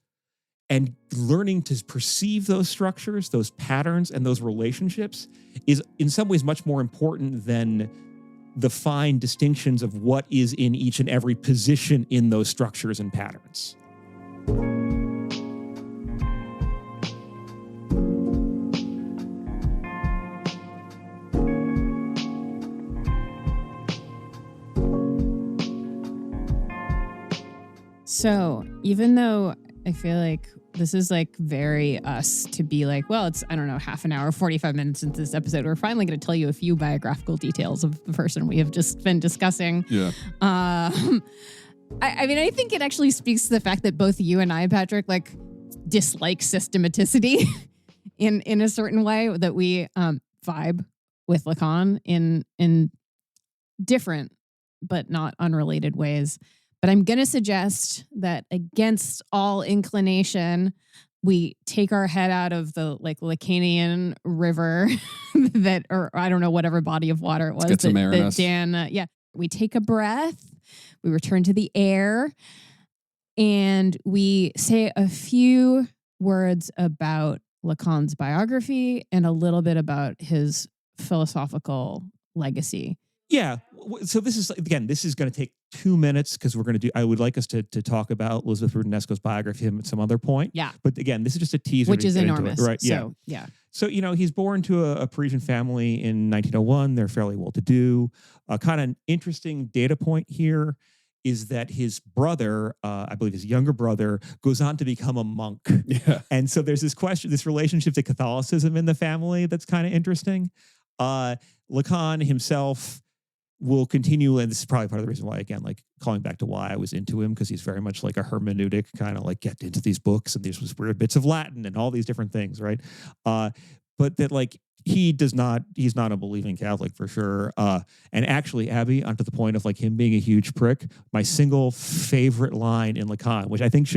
and learning to perceive those structures, those patterns, and those relationships is in some ways much more important than the fine distinctions of what is in each and every position in those structures and patterns. So even though I feel like This is like very us to be like, well, it's, I don't know, half an hour, 45 minutes into this episode. We're finally going to tell you a few biographical details of the person we have just been discussing. Yeah. I mean, I think it actually speaks to the fact that both you and I, Patrick, like dislike systematicity in a certain way, that we vibe with Lacan in different but not unrelated ways. But I'm going to suggest that against all inclination, we take our head out of the like Lacanian river that, or I don't know, whatever body of water it was that Dan, we take a breath, we return to the air, and we say a few words about Lacan's biography and a little bit about his philosophical legacy. Yeah. So this is going to take 2 minutes because I would like us to talk about Elizabeth Roudanesco's biography at some other point. Yeah. But again, this is just a teaser. Which is enormous. Right. So, yeah. So, he's born to a Parisian family in 1901. They're fairly well-to-do. A kind of interesting data point here is that his brother, I believe his younger brother, goes on to become a monk. Yeah. And so there's this relationship to Catholicism in the family that's kind of interesting. Lacan himself will continue, and this is probably part of the reason why, again, like calling back to why I was into him, because he's very much like a hermeneutic, kind of like get into these books and these weird bits of Latin and all these different things, right? But that like he's not a believing Catholic for sure. And actually, Abby, onto the point of like him being a huge prick, my single favorite line in Lacan, which I think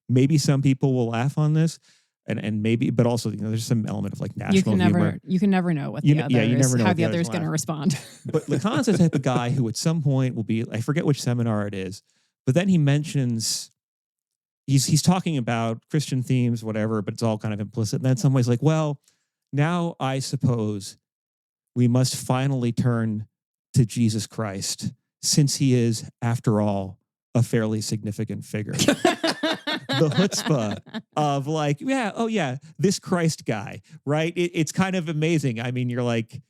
maybe some people will laugh on this, and maybe, but also, there's some element of like national humor. You can never know what the other is, how the other is going to respond. But Lacan's the type of guy who at some point will be, I forget which seminar it is, but then he mentions, he's talking about Christian themes, whatever, but it's all kind of implicit. And then in some ways like, well, now I suppose we must finally turn to Jesus Christ, since he is, after all, a fairly significant figure. The chutzpah of like, this Christ guy, right? It's kind of amazing. I mean, you're like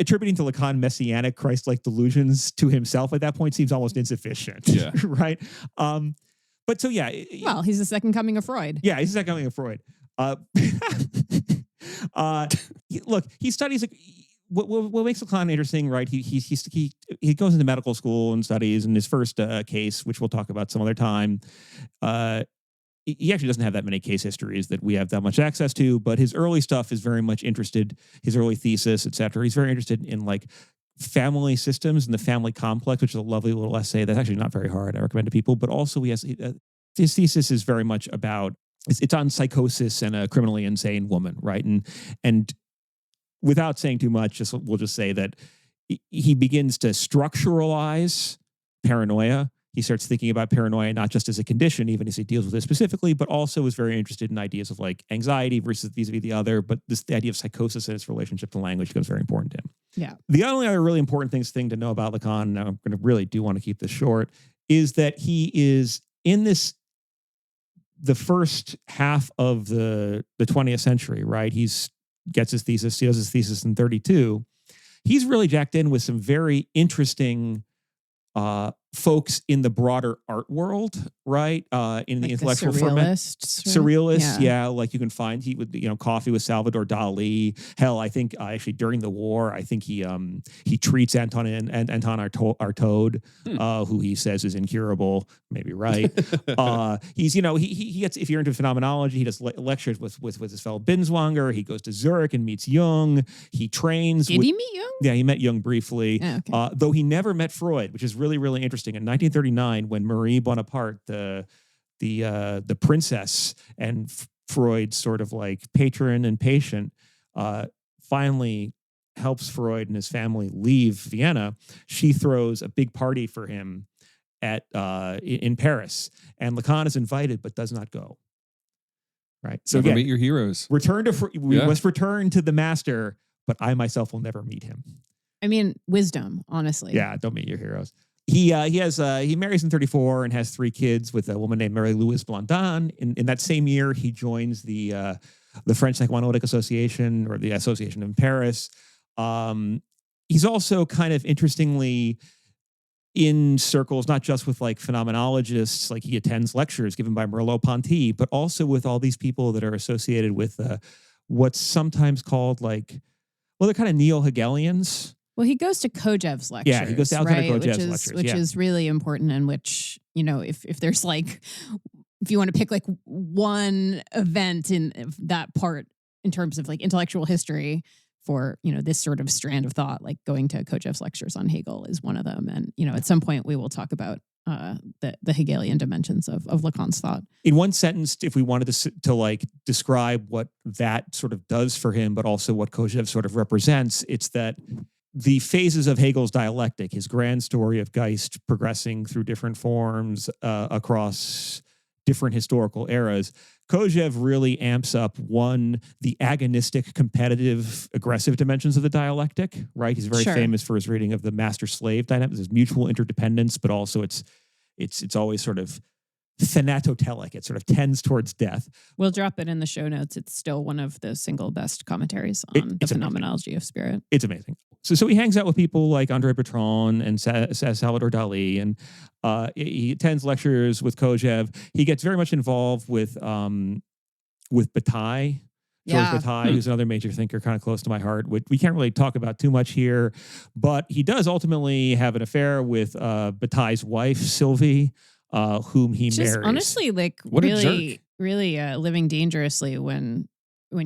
attributing to Lacan messianic Christ-like delusions to himself at that point seems almost insufficient. Yeah. Right. But so, yeah. Well, he's the second coming of Freud. Yeah, he's the second coming of Freud. Look, he studies. What makes Lacan interesting, right? He goes into medical school and studies. In his first case, which we'll talk about some other time, he actually doesn't have that many case histories that we have that much access to. But his early stuff is very much interested. His early thesis, etc. He's very interested in like family systems and the family complex, which is a lovely little essay that's actually not very hard. I recommend to people. But also, his thesis is very much about. It's on psychosis and a criminally insane woman, right? And without saying too much, we'll just say that he begins to structuralize paranoia. He starts thinking about paranoia not just as a condition, even as he deals with it specifically, but also is very interested in ideas of like anxiety versus vis-a-vis the other. But the idea of psychosis and its relationship to language becomes very important to him. Yeah. The only other really important thing to know about Lacan, and I'm going to really do want to keep this short, is that he is in the first half of the 20th century, right? He does his thesis in 1932. He's really jacked in with some very interesting folks in the broader art world, right? In the intellectual format. Surrealists, yeah. Like you can find, he would, coffee with Salvador Dali. Hell, I think actually during the war, I think he treats Anton Artaud, who he says is incurable. Maybe right. He's, he gets, if you're into phenomenology, he does lectures with his fellow Binswanger. He goes to Zurich and meets Jung. He trains. Did he meet Jung? Yeah, he met Jung briefly. Oh, okay. Though he never met Freud, which is really, really interesting. In 1939, when Marie Bonaparte, the princess and Freud's sort of like patron and patient, finally helps Freud and his family leave Vienna, she throws a big party for him in Paris, and Lacan is invited but does not go. Right. So never again, meet your heroes. We must return to the master, but I myself will never meet him. I mean, wisdom, honestly. Yeah, don't meet your heroes. He marries in 1934 and has 3 kids with a woman named Marie-Louise Blondin. In that same year, he joins the French Psychoanalytic Association, or the Association in Paris. He's also kind of interestingly in circles, not just with like phenomenologists, like he attends lectures given by Merleau-Ponty, but also with all these people that are associated with what's sometimes called like, well, they're kind of neo-Hegelians. Well, he goes to Kojève's lectures. Yeah, he goes to Alexander right? Kojève's lectures. Which is really important, and which, if there's like, if you want to pick like one event in that part in terms of like intellectual history for, this sort of strand of thought, like going to Kojève's lectures on Hegel is one of them. And, at some point we will talk about the Hegelian dimensions of Lacan's thought. In one sentence, if we wanted to like describe what that sort of does for him, but also what Kojève sort of represents, it's that the phases of Hegel's dialectic, his grand story of Geist progressing through different forms across different historical eras, Kojève really amps up the agonistic, competitive, aggressive dimensions of the dialectic, right? He's very famous for his reading of the master-slave dynamic. There's mutual interdependence, but also it's always sort of thanatotelic. It sort of tends towards death. We'll drop it in the show notes. It's still one of the single best commentaries on the phenomenology of spirit. It's amazing. So he hangs out with people like André Breton and Salvador Dali, and he attends lectures with Kojève. He gets very much involved with Bataille, Georges Bataille, who's another major thinker, kind of close to my heart. We can't really talk about too much here, but he does ultimately have an affair with Bataille's wife, Sylvie, whom he marries. Honestly, like what really living dangerously when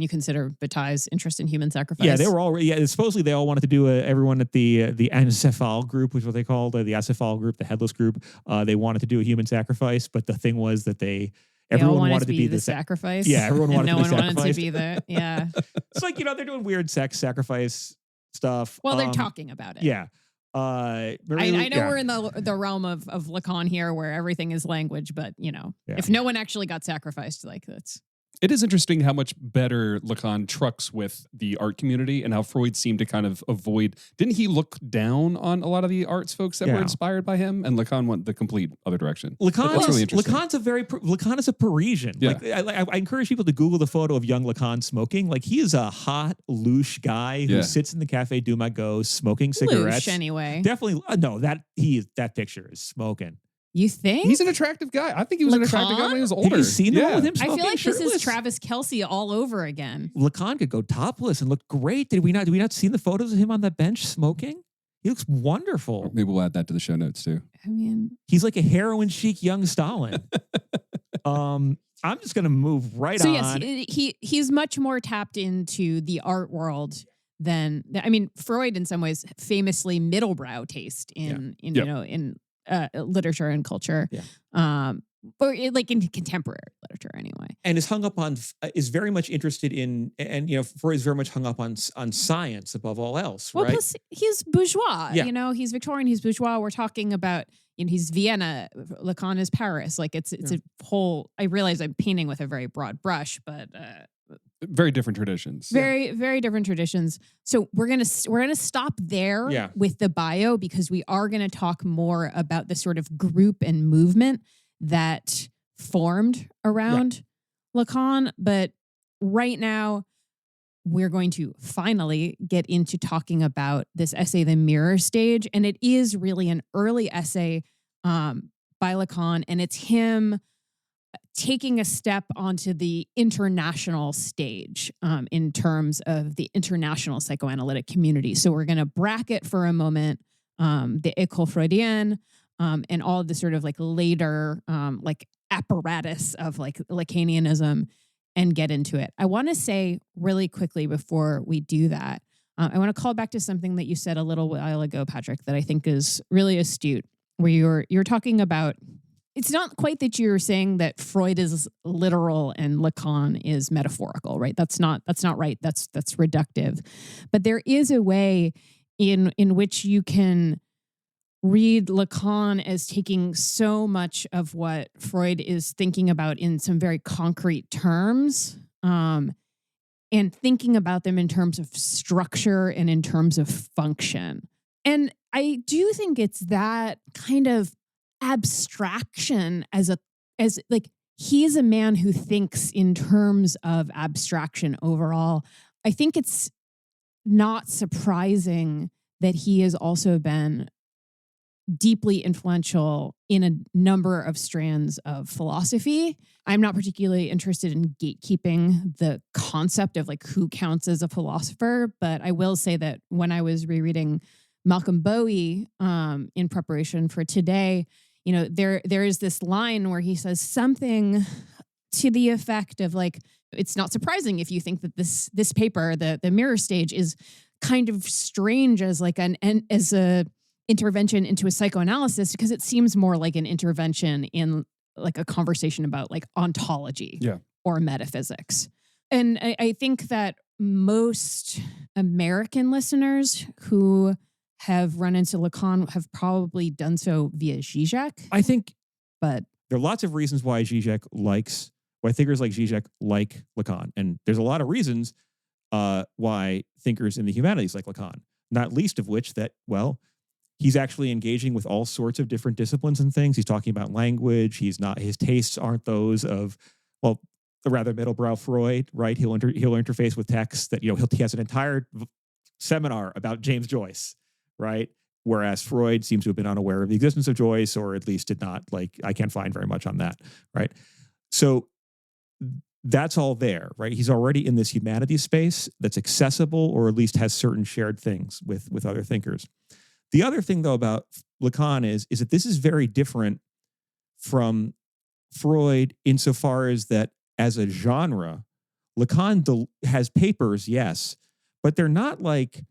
you consider Bataille's interest in human sacrifice. Yeah, they were all. Yeah, supposedly they all wanted to do everyone at the Ancephal group, which is what they called the Acephal group, the headless group. They wanted to do a human sacrifice, but the thing was that everyone wanted to be the sacrifice. Yeah, everyone wanted no to be the one sacrifice. wanted to be the It's like they're doing weird sex sacrifice stuff. Well, they're talking about it. Yeah. I know we're in the realm of Lacan here, where everything is language, but if no one actually got sacrificed, like that's. It is interesting how much better Lacan trucks with the art community and how Freud seemed to kind of avoid. Didn't he look down on a lot of the arts folks that were inspired by him? And Lacan went the complete other direction. That's really interesting. Lacan is a Parisian. Yeah. Like, I encourage people to Google the photo of young Lacan smoking. Like he is a hot, louche guy who sits in the Café du Magot smoking cigarettes. Louche, anyway. Definitely, no. That picture is smoking. You think? He's an attractive guy. I think he was an attractive guy when he was older. Have you seen the one with him smoking? I feel like shirtless? This is Travis Kelce all over again. Lacan could go topless and look great. Did we not see the photos of him on the bench smoking? He looks wonderful. Maybe we'll add that to the show notes too. I mean, he's like a heroin chic young Stalin. I'm just going to move right on. Yes, he's much more tapped into the art world than Freud in some ways famously middlebrow taste in literature and culture, or like in contemporary literature anyway. And is very much interested in, and Freud is very much hung up on science above all else. Well, right? plus he's bourgeois. Yeah. He's Victorian. He's bourgeois. We're talking about he's Vienna. Lacan is Paris. Like it's a whole. I realize I'm painting with a very broad brush, but. Very different traditions. Very, very different traditions. So we're gonna stop there with the bio, because we are gonna talk more about the sort of group and movement that formed around Lacan. But right now, we're going to finally get into talking about this essay, The Mirror Stage, and it is really an early essay by Lacan, and it's him taking a step onto the international stage in terms of the international psychoanalytic community. So we're going to bracket for a moment the École Freudienne and all of the sort of like later like apparatus of like Lacanianism and get into it. I want to say really quickly before we do that, I want to call back to something that you said a little while ago, Patrick, that I think is really astute, where you're talking about. It's not quite that you're saying that Freud is literal and Lacan is metaphorical, right? That's not right. That's reductive. But there is a way in which you can read Lacan as taking so much of what Freud is thinking about in some very concrete terms, and thinking about them in terms of structure and in terms of function. And I do think it's that kind of abstraction as he is a man who thinks in terms of abstraction overall. I think it's not surprising that he has also been deeply influential in a number of strands of philosophy. I'm not particularly interested in gatekeeping the concept of like who counts as a philosopher, but I will say that when I was rereading Malcolm Bowie in preparation for today, there is this line where he says something to the effect of like, it's not surprising if you think that this paper, the mirror stage, is kind of strange as like as a intervention into a psychoanalysis, because it seems more like an intervention in like a conversation about like ontology or metaphysics. And I think that most American listeners who have run into Lacan have probably done so via Zizek. I think, but there are lots of reasons why thinkers like Zizek like Lacan. And there's a lot of reasons why thinkers in the humanities like Lacan, not least of which that, well, he's actually engaging with all sorts of different disciplines and things. He's talking about language. His tastes aren't those of, well, the rather middlebrow Freud, right? He'll interface with texts that, he has an entire seminar about James Joyce, right? Whereas Freud seems to have been unaware of the existence of Joyce, or at least did not, I can't find very much on that, right? So that's all there, right? He's already in this humanities space that's accessible, or at least has certain shared things with other thinkers. The other thing, though, about Lacan is that this is very different from Freud insofar as that as a genre, Lacan has papers, yes, but they're not like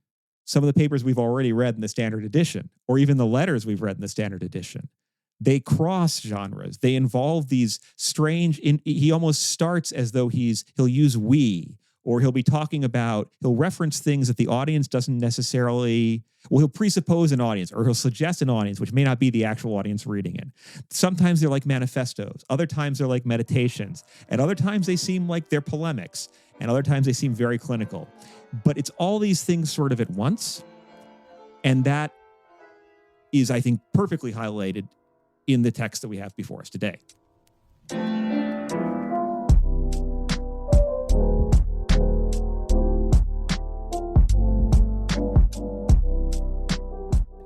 some of the papers we've already read in the standard edition, or even the letters we've read in the standard edition. They cross genres. They involve these strange, he almost starts as though he'll use we, or he'll reference things that the audience doesn't necessarily, he'll presuppose an audience, or he'll suggest an audience, which may not be the actual audience reading it. Sometimes they're like manifestos. Other times they're like meditations. And other times they seem like they're polemics. And other times they seem very clinical. But it's all these things sort of at once. And that is, I think, perfectly highlighted in the text that we have before us today.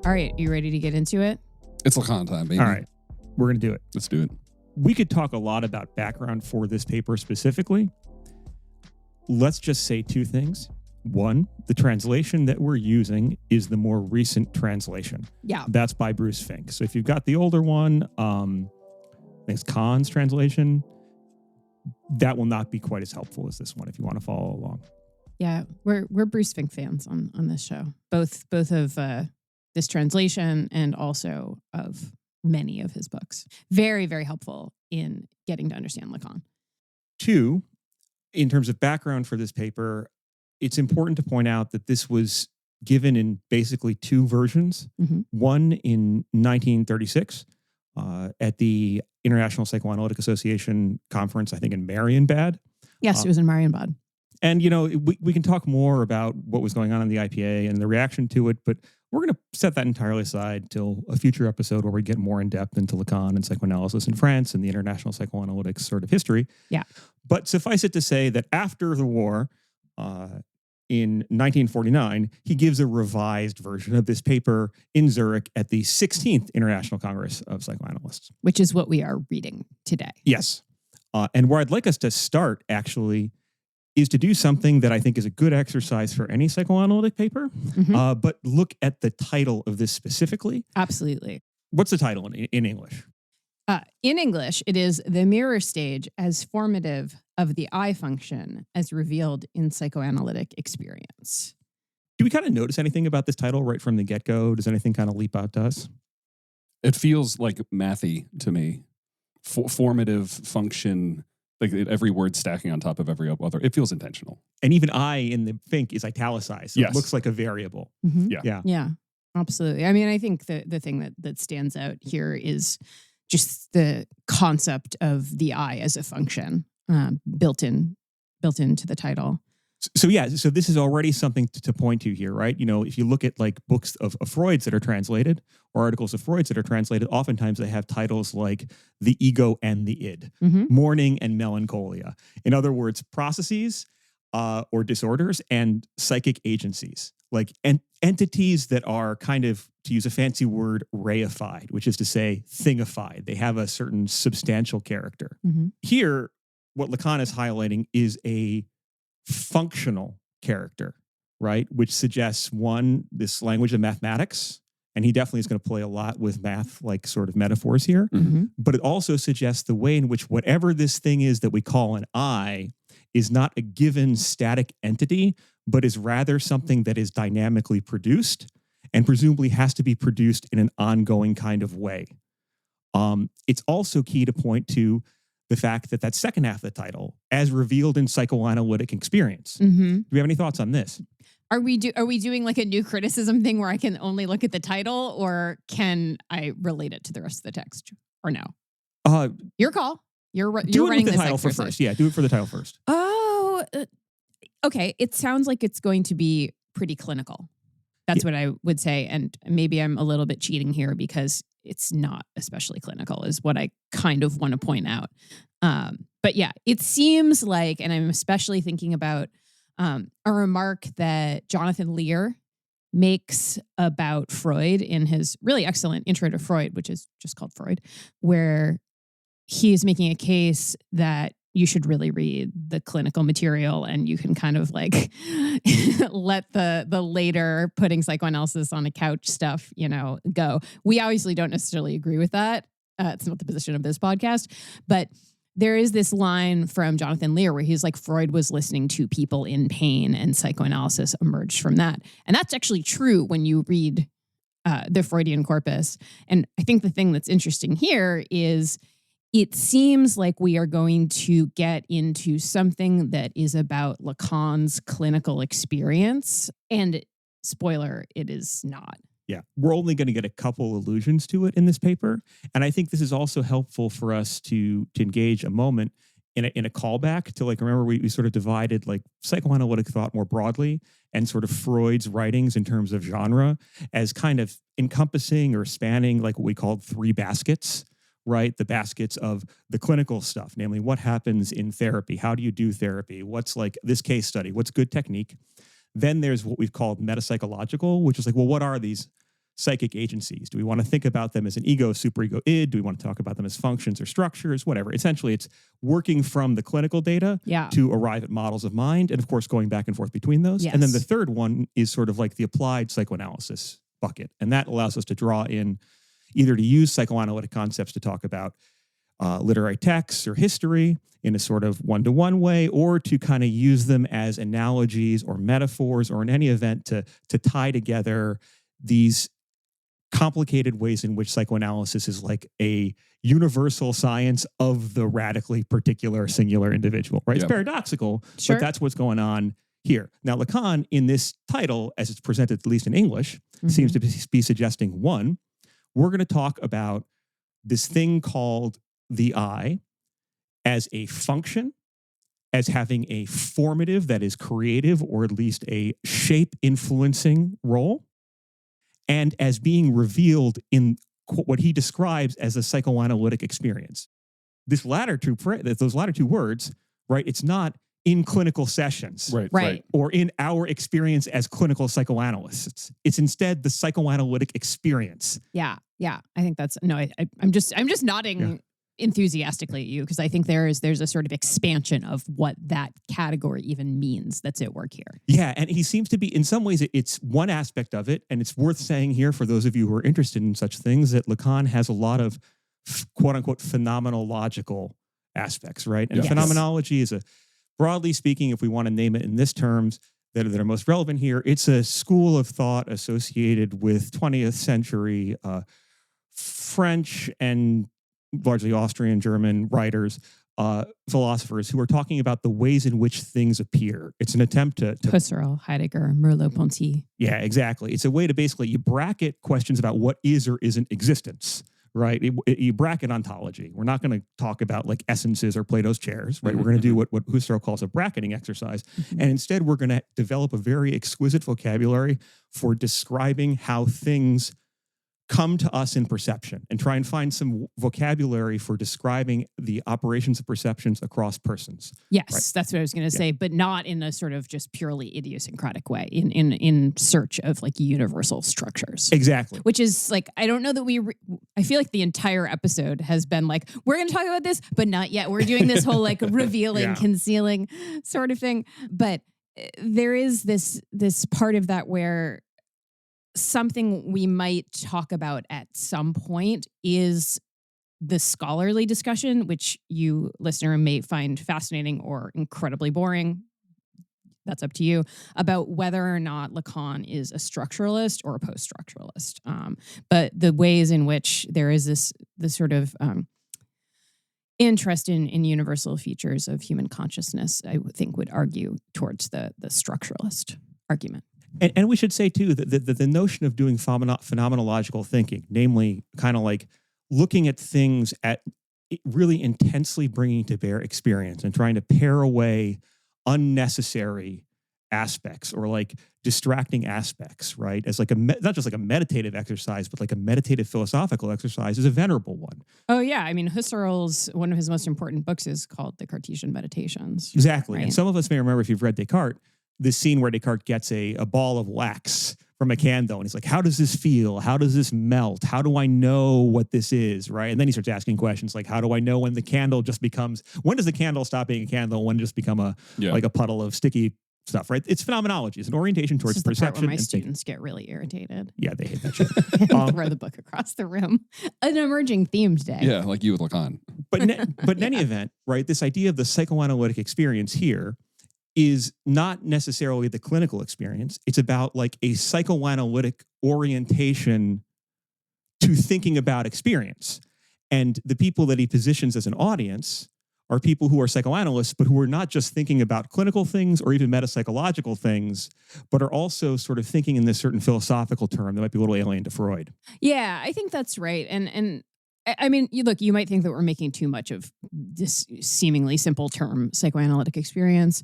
All right, you ready to get into it? It's Lacan time, baby. All right, we're going to do it. Let's do it. We could talk a lot about background for this paper specifically. Let's just say two things. One, the translation that we're using is the more recent translation. Yeah. That's by Bruce Fink. So if you've got the older one, I think it's Kahn's translation, that will not be quite as helpful as this one if you want to follow along. Yeah, we're Bruce Fink fans on this show, both of this translation and also of many of his books. Very, very helpful in getting to understand Lacan. Two, in terms of background for this paper, it's important to point out that this was given in basically two versions. Mm-hmm. One in 1936 at the International Psychoanalytic Association conference, I think in Marienbad. Yes, it was in Marienbad. And, we can talk more about what was going on in the IPA and the reaction to it, but we're going to set that entirely aside till a future episode where we get more in depth into Lacan and psychoanalysis in France and the international psychoanalytic sort of history. Yeah. But suffice it to say that after the war, in 1949, he gives a revised version of this paper in Zurich at the 16th International Congress of Psychoanalysts. Which is what we are reading today. Yes. And where I'd like us to start, actually, is to do something that I think is a good exercise for any psychoanalytic paper, but look at the title of this specifically. Absolutely. What's the title in English? In English, it is The Mirror Stage as Formative of the I Function as Revealed in Psychoanalytic Experience. Do we kind of notice anything about this title right from the get-go? Does anything kind of leap out to us? It feels like mathy to me. Formative function, like every word stacking on top of every other. It feels intentional. And even I in the Fink is italicized. So It looks like a variable. Mm-hmm. Yeah, absolutely. I mean, I think the thing that stands out here is just the concept of the I as a function built into the title. So this is already something to point to here, right? If you look at like books of Freud's that are translated or articles of Freud's that are translated, oftentimes they have titles like The Ego and the Id, Mourning and Melancholia. In other words, processes or disorders and psychic agencies. like entities that are kind of, to use a fancy word, reified, which is to say thingified. They have a certain substantial character. Mm-hmm. Here, what Lacan is highlighting is a functional character, right? Which suggests, one, this language of mathematics, and he definitely is going to play a lot with math, like sort of metaphors here. Mm-hmm. But it also suggests the way in which whatever this thing is that we call an I is not a given static entity, but is rather something that is dynamically produced and presumably has to be produced in an ongoing kind of way. It's also key to point to the fact that that second half of the title, as revealed in psychoanalytic experience. Mm-hmm. Do we have any thoughts on this? Are we doing like a new criticism thing where I can only look at the title, or can I relate it to the rest of the text, or no? Your call. You're do it running with the this title for exercise. first. Yeah, do it for the title first. Oh, okay. It sounds like it's going to be pretty clinical. That's what I would say. And maybe I'm a little bit cheating here because it's not especially clinical, is what I kind of want to point out. But yeah, it seems like, and I'm especially thinking about a remark that Jonathan Lear makes about Freud in his really excellent Intro to Freud, which is just called Freud, where he is making a case that you should really read the clinical material, and you can kind of like let the later putting psychoanalysis on a couch stuff, go. We obviously don't necessarily agree with that. It's not the position of this podcast, but there is this line from Jonathan Lear where he's like, Freud was listening to people in pain, and psychoanalysis emerged from that. And that's actually true when you read the Freudian corpus. And I think the thing that's interesting here is it seems like we are going to get into something that is about Lacan's clinical experience. And spoiler, it is not. Yeah, we're only going to get a couple allusions to it in this paper. And I think this is also helpful for us to engage a moment in a callback to, like, remember we sort of divided like psychoanalytic thought more broadly and sort of Freud's writings in terms of genre as kind of encompassing or spanning like what we called three baskets. Right? The baskets of the clinical stuff, namely what happens in therapy. How do you do therapy? What's like this case study? What's good technique? Then there's what we've called metapsychological, which is like, well, what are these psychic agencies? Do we want to think about them as an ego, superego, id? Do we want to talk about them as functions or structures? Whatever. Essentially, it's working from the clinical data to arrive at models of mind. And of course, going back and forth between those. Yes. And then the third one is sort of like the applied psychoanalysis bucket. And that allows us to draw in either to use psychoanalytic concepts to talk about literary texts or history in a sort of one-to-one way, or to kind of use them as analogies or metaphors, or in any event to tie together these complicated ways in which psychoanalysis is like a universal science of the radically particular singular individual, right? It's paradoxical, Sure. but that's what's going on here. Now, Lacan, in this title, as it's presented, at least in English, seems to be suggesting, one, we're going to talk about this thing called the I as a function, as having a formative, that is creative, or at least a shape-influencing role, and as being revealed in what he describes as a psychoanalytic experience. Those latter two words, right? It's not in clinical sessions, Right. or in our experience as clinical psychoanalysts. It's instead the psychoanalytic experience. Yeah. I think that's I'm just nodding enthusiastically at you, because I think there's a sort of expansion of what that category even means that's at work here. Yeah, and he seems to be, in some ways, it's one aspect of it, and it's worth saying here for those of you who are interested in such things that Lacan has a lot of quote-unquote phenomenological aspects, right? And phenomenology is broadly speaking, if we want to name it in this terms that are most relevant here, it's a school of thought associated with 20th century French and largely Austrian, German writers, philosophers who are talking about the ways in which things appear. It's an attempt to Husserl, Heidegger, Merleau-Ponty. Yeah, exactly. It's a way to basically, you bracket questions about what is or isn't existence, right? You bracket ontology. We're not going to talk about like essences or Plato's chairs, right? We're going to do what Husserl calls a bracketing exercise. And instead, we're going to develop a very exquisite vocabulary for describing how things come to us in perception and try and find some vocabulary for describing the operations of perceptions across persons. Yes, right? That's what I was going to say, but not in a sort of just purely idiosyncratic way, in search of like universal structures. Exactly. Which is like, I don't know that I feel like the entire episode has been like, we're going to talk about this, but not yet. We're doing this whole like revealing, concealing sort of thing. But there is this part of that where something we might talk about at some point is the scholarly discussion, which you, listener, may find fascinating or incredibly boring. That's up to you, about whether or not Lacan is a structuralist or a post-structuralist. But the ways in which there is this sort of interest in universal features of human consciousness, I would think would argue towards the structuralist argument. And we should say, too, that the notion of doing phenomenological thinking, namely kind of like looking at things at really intensely bringing to bear experience and trying to pare away unnecessary aspects or like distracting aspects, right? As like not just like a meditative exercise, but like a meditative philosophical exercise is a venerable one. Oh, yeah. I mean, Husserl's, one of his most important books is called The Cartesian Meditations. Exactly. Right? And some of us may remember, if you've read Descartes, this scene where Descartes gets a ball of wax from a candle. And he's like, how does this feel? How does this melt? How do I know what this is? Right. And then he starts asking questions like, how do I know when the candle just becomes, when does the candle stop being a candle? When does it just become like a puddle of sticky stuff, right? It's phenomenology. It's an orientation towards this is perception. The part where my students get really irritated. Yeah, they hate that shit. Throw the book across the room. An emerging theme today. Yeah, like you with Lacan. But in any event, right, this idea of the psychoanalytic experience here is not necessarily the clinical experience. It's about like a psychoanalytic orientation to thinking about experience. And the people that he positions as an audience are people who are psychoanalysts, but who are not just thinking about clinical things or even metapsychological things, but are also sort of thinking in this certain philosophical term that might be a little alien to Freud. Yeah, I think that's right. And I mean, you might think that we're making too much of this seemingly simple term, psychoanalytic experience.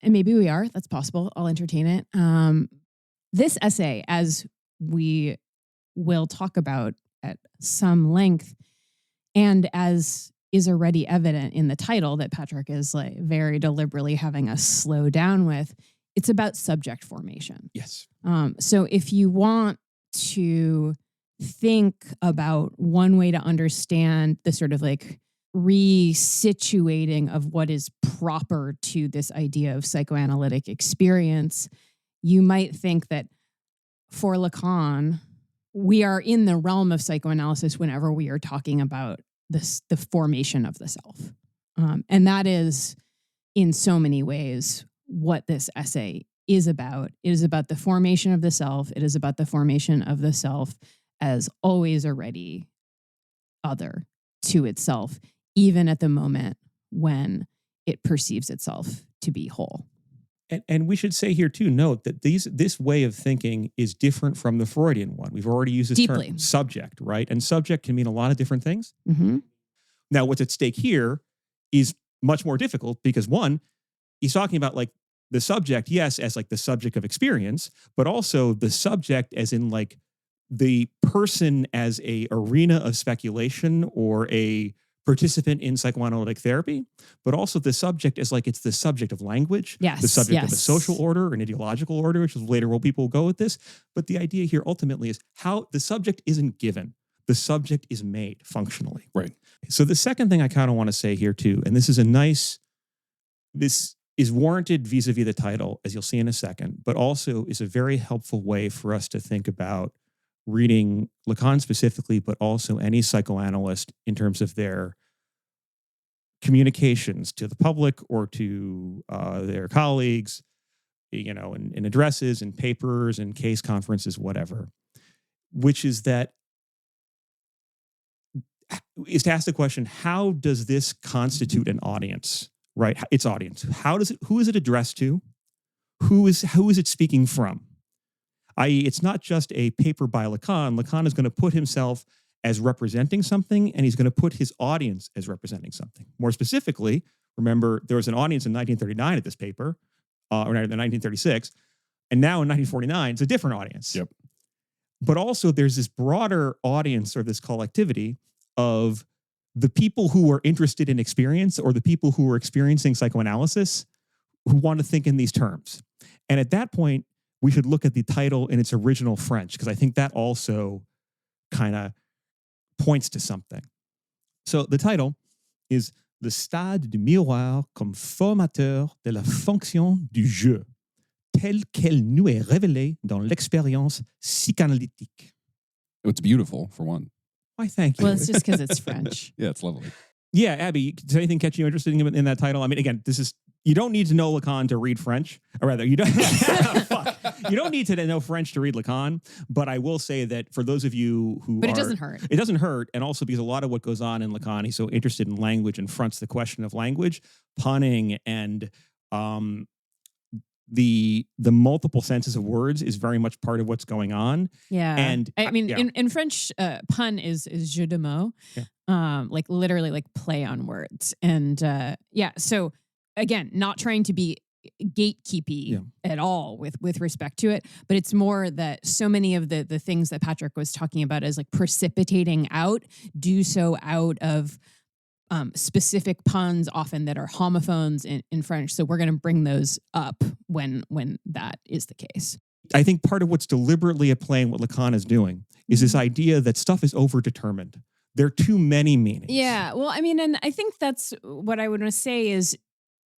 And maybe we are. That's possible. I'll entertain it. This essay, as we will talk about at some length, and as is already evident in the title that Patrick is like very deliberately having us slow down with, it's about subject formation. Yes. So if you want to think about one way to understand the sort of like resituating of what is proper to this idea of psychoanalytic experience, you might think that for Lacan, we are in the realm of psychoanalysis whenever we are talking about the formation of the self. And that is, in so many ways, what this essay is about. It is about the formation of the self. It is about the formation of the self as always already other to itself, even at the moment when it perceives itself to be whole. And we should say here, too, note that this way of thinking is different from the Freudian one. We've already used this term, subject, right? And subject can mean a lot of different things. Mm-hmm. Now, what's at stake here is much more difficult because, one, he's talking about like the subject, yes, as like the subject of experience, but also the subject as in like the person as a arena of speculation or a participant in psychoanalytic therapy, but also the subject as like it's the subject of language, the subject of a social order, an ideological order, which is later where people will go with this. But the idea here ultimately is how the subject isn't given. The subject is made functionally. Right. So the second thing I kind of want to say here too, and this is warranted vis-a-vis the title, as you'll see in a second, but also is a very helpful way for us to think about reading Lacan specifically, but also any psychoanalyst in terms of their communications to the public or to their colleagues, in addresses and papers and case conferences, whatever, which is to ask the question, how does this constitute an audience, right? Its audience. Who is it addressed to? Who is it speaking from? I.e., it's not just a paper by Lacan. Lacan is going to put himself as representing something, and he's going to put his audience as representing something. More specifically, remember, there was an audience in 1939 at this paper, or in 1936, and now in 1949, it's a different audience. Yep. But also there's this broader audience or this collectivity of the people who are interested in experience or the people who are experiencing psychoanalysis who want to think in these terms. And at that point, we should look at the title in its original French, because I think that also kind of points to something. So the title is Le stade du miroir comme formateur de la fonction du jeu, telle qu'elle nous est révélée dans l'expérience psychanalytique. It's beautiful, for one. Why, thank you. Well, it's just because it's French. Yeah, it's lovely. Yeah, Abby, does anything catch you interested in that title? I mean, again, you don't need to know Lacan to read French, or rather, you don't. Fuck. You don't need to know French to read Lacan. But I will say that for those of you who, But it doesn't hurt. It doesn't hurt, and also because a lot of what goes on in Lacan, he's so interested in language and fronts the question of language, punning, and the multiple senses of words is very much part of what's going on. Yeah, and I mean, yeah. in French, pun is jeu de mots, like literally like play on words, and So again, not trying to be gatekeepy at all with respect to it, but it's more that so many of the things that Patrick was talking about as like precipitating out do so out of specific puns, often that are homophones in French. So we're going to bring those up when that is the case. I think part of what's deliberately at play in what Lacan is doing is this idea that stuff is overdetermined. There are too many meanings. Yeah, well, I mean, and I think that's what I would want to say is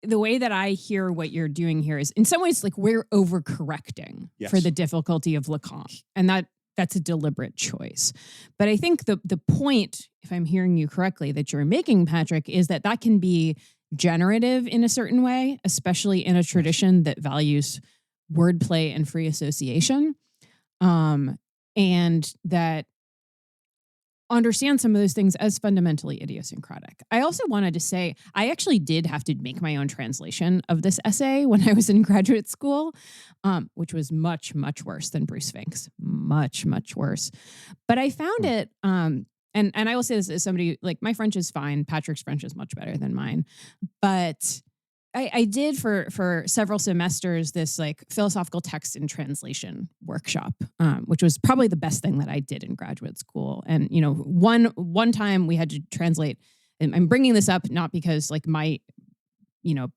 the way that I hear what you're doing here is in some ways like we're overcorrecting for the difficulty of Lacan. And that's a deliberate choice. But I think the point, if I'm hearing you correctly, that you're making, Patrick, is that can be generative in a certain way, especially in a tradition that values wordplay and free association. And that understand some of those things as fundamentally idiosyncratic. I also wanted to say, I actually did have to make my own translation of this essay when I was in graduate school, which was much, much worse than Bruce Fink's. Much, much worse. But I found it, and I will say this as somebody, like my French is fine. Patrick's French is much better than mine. But I did for several semesters this like philosophical text and translation workshop, which was probably the best thing that I did in graduate school. And you know, one time we had to translate. And I'm bringing this up not because like my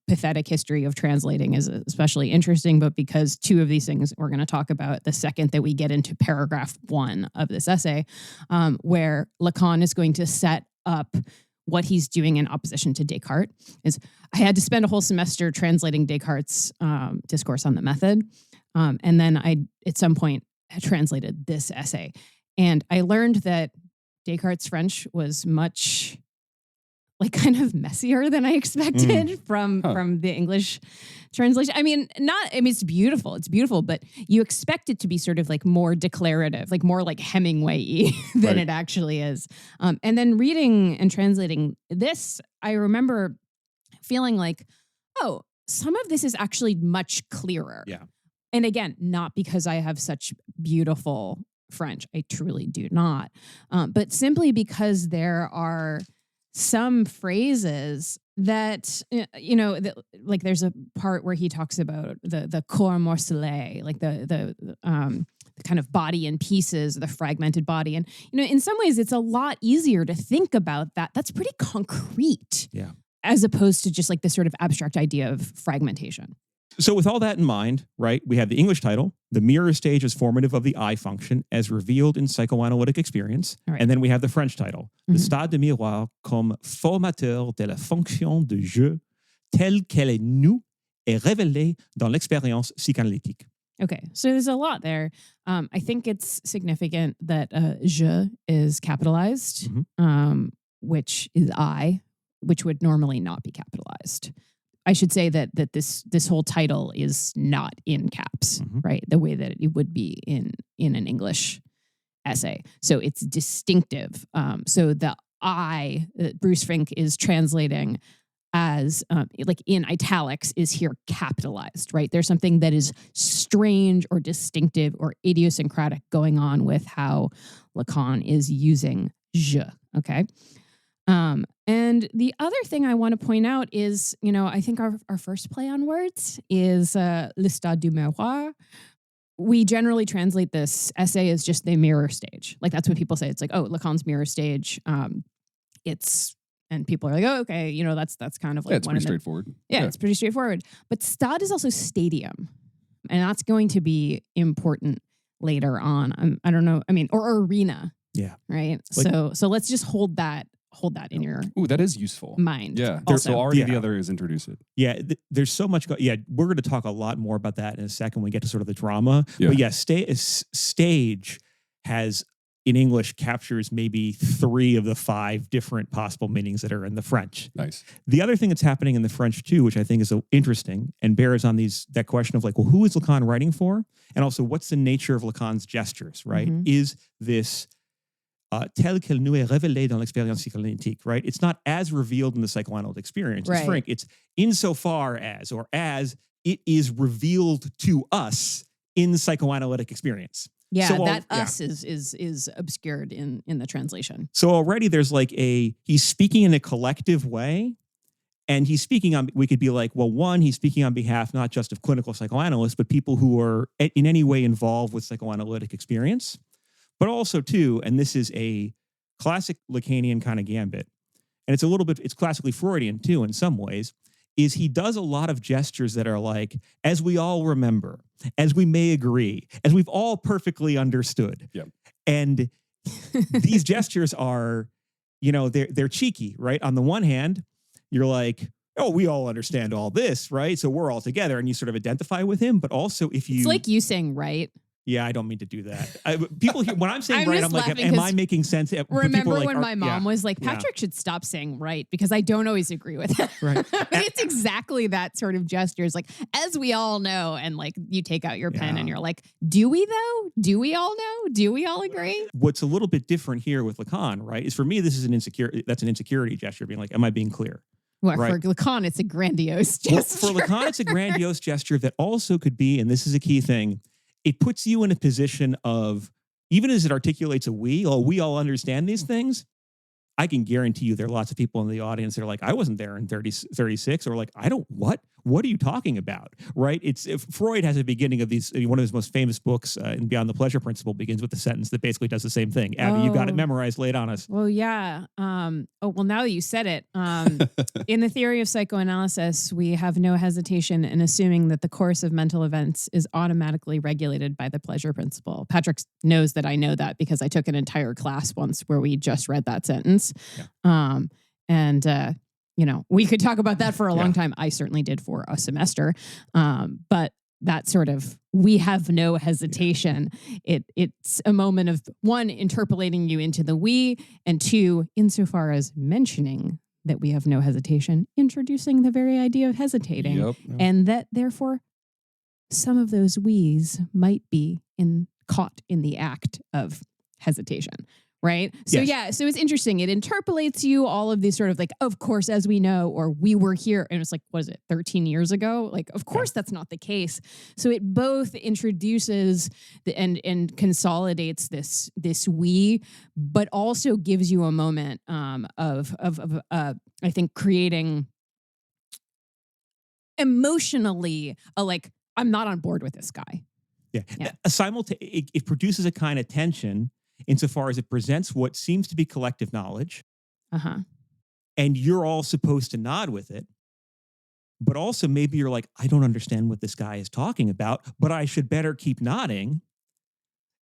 pathetic history of translating is especially interesting, but because two of these things we're going to talk about the second that we get into paragraph 1 of this essay, where Lacan is going to set up what he's doing in opposition to Descartes. Is I had to spend a whole semester translating Descartes' discourse on the method. And then I, at some point, had translated this essay. And I learned that Descartes' French was much like kind of messier than I expected from the English translation. I mean, it's beautiful, but you expect it to be sort of like more declarative, like more like Hemingway-y than it actually is. And then reading and translating this, I remember feeling like, oh, some of this is actually much clearer. Yeah. And again, not because I have such beautiful French. I truly do not. But simply because there are some phrases that, like there's a part where he talks about the corps morcelé, like the kind of body in pieces, the fragmented body. And, in some ways it's a lot easier to think about that. That's pretty concrete. Yeah. As opposed to just like this sort of abstract idea of fragmentation. So with all that in mind, right, we have the English title, The Mirror Stage is Formative of the I Function as Revealed in Psychoanalytic Experience. Right. And then we have the French title, Le stade du miroir comme formateur de la fonction de jeu telle qu'elle est nue et révélée dans l'expérience psychanalytique. Okay, so there's a lot there. I think it's significant that je is capitalized, which is I, which would normally not be capitalized. I should say that this whole title is not in caps, right? The way that it would be in an English essay. So it's distinctive. So the I that Bruce Fink is translating as like in italics is here capitalized, right? There's something that is strange or distinctive or idiosyncratic going on with how Lacan is using je, okay? And the other thing I want to point out is, I think our first play on words is le stade du miroir, we generally translate this essay as just the mirror stage. Like that's what people say. It's like, oh, Lacan's mirror stage. And people are like, oh, okay, you know, that's kind of like it's pretty straightforward. Yeah, it's pretty straightforward. But Stade is also stadium, and that's going to be important later on. I don't know. I mean, or arena. Yeah. Right. So let's just hold that in your that is useful mind. Yeah. Also. So already the other is introduce it. Yeah. There's so much. We're going to talk a lot more about that in a second when we get to sort of the drama. Yeah. But yeah, stage has in English captures maybe 3 of the 5 different possible meanings that are in the French. Nice. The other thing that's happening in the French too, which I think is interesting and bears on that question of like, well, who is Lacan writing for? And also what's the nature of Lacan's gestures, right? Mm-hmm. Is this tel qu'elle nous est révélée dans l'expérience psychanalytique, right? It's not as revealed in the psychoanalytic experience. Right. It's frank. It's insofar as, or as it is revealed to us in the psychoanalytic experience. Yeah, So us is obscured in the translation. So already there's like he's speaking in a collective way. And he's speaking on, we could be like, well, one, he's speaking on behalf not just of clinical psychoanalysts, but people who are in any way involved with psychoanalytic experience. But also, too, and this is a classic Lacanian kind of gambit, and it's classically Freudian, too, in some ways, is he does a lot of gestures that are like, as we all remember, as we may agree, as we've all perfectly understood. Yeah. And these gestures are, you know, they're cheeky, right? On the one hand, you're like, oh, we all understand all this, right? So we're all together, and you sort of identify with him. But also, if you... It's like you saying right. Yeah, I don't mean to do that. People hear, when I'm saying I'm right, just I'm like, laughing am I making sense? Remember like, when my mom was like, Patrick should stop saying right, because I don't always agree with it. Right. But it's exactly that sort of gesture. It's like, as we all know, and like you take out your pen and you're like, do we though? Do we all know? Do we all agree? What's a little bit different here with Lacan, right, is for me, this is an insecurity gesture, being like, am I being clear? Well, right. For Lacan, it's a grandiose gesture. Well, for Lacan, it's a grandiose gesture that also could be, and this is a key thing, it puts you in a position of, even as it articulates we all understand these things, I can guarantee you there are lots of people in the audience that are like, I wasn't there in 36, or like, what are you talking about, right? Freud has a beginning of these, one of his most famous books, in Beyond the Pleasure Principle, begins with a sentence that basically does the same thing. Abby, you got it memorized, lay it on us. Well, yeah. Well, now that you said it, in the theory of psychoanalysis, we have no hesitation in assuming that the course of mental events is automatically regulated by the pleasure principle. Patrick knows that I know that because I took an entire class once where we just read that sentence. Yeah. You know, we could talk about that for a long time. I certainly did for a semester. But that sort of, we have no hesitation. It's a moment of, one, interpolating you into the we, and two, insofar as mentioning that we have no hesitation, introducing the very idea of hesitating. Yep. And that, therefore, some of those we's might be caught in the act of hesitation. Right. So, so it's interesting. It interpolates you all of these sort of like, of course, as we know, or we were here. And it's like, what is it, 13 years ago? Like, of course, that's not the case. So it both introduces and consolidates this we, but also gives you a moment of I think, creating emotionally like, I'm not on board with this guy. Yeah. It produces a kind of tension insofar as it presents what seems to be collective knowledge. And you're all supposed to nod with it. But also maybe you're like, I don't understand what this guy is talking about, but I should better keep nodding.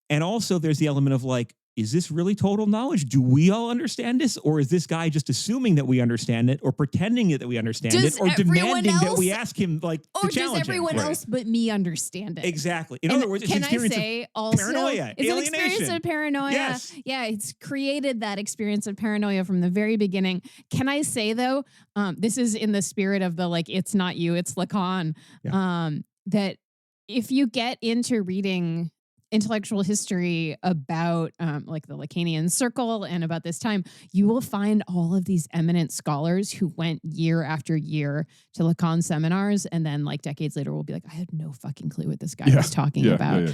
And also there's the element of like, is this really total knowledge? Do we all understand this? Or is this guy just assuming that we understand it, or pretending that we understand it, or demanding that we ask him like to challenge him? Or does everyone else but me understand it? Exactly. In other words, it's an experience of paranoia, it's alienation. An experience of paranoia. Yes. Yeah, it's created that experience of paranoia from the very beginning. Can I say, though, this is in the spirit of the, like, it's not you, it's Lacan, that if you get into reading intellectual history about like the Lacanian circle and about this time, you will find all of these eminent scholars who went year after year to Lacan seminars, and then like decades later will be like, I had no fucking clue what this guy was talking about.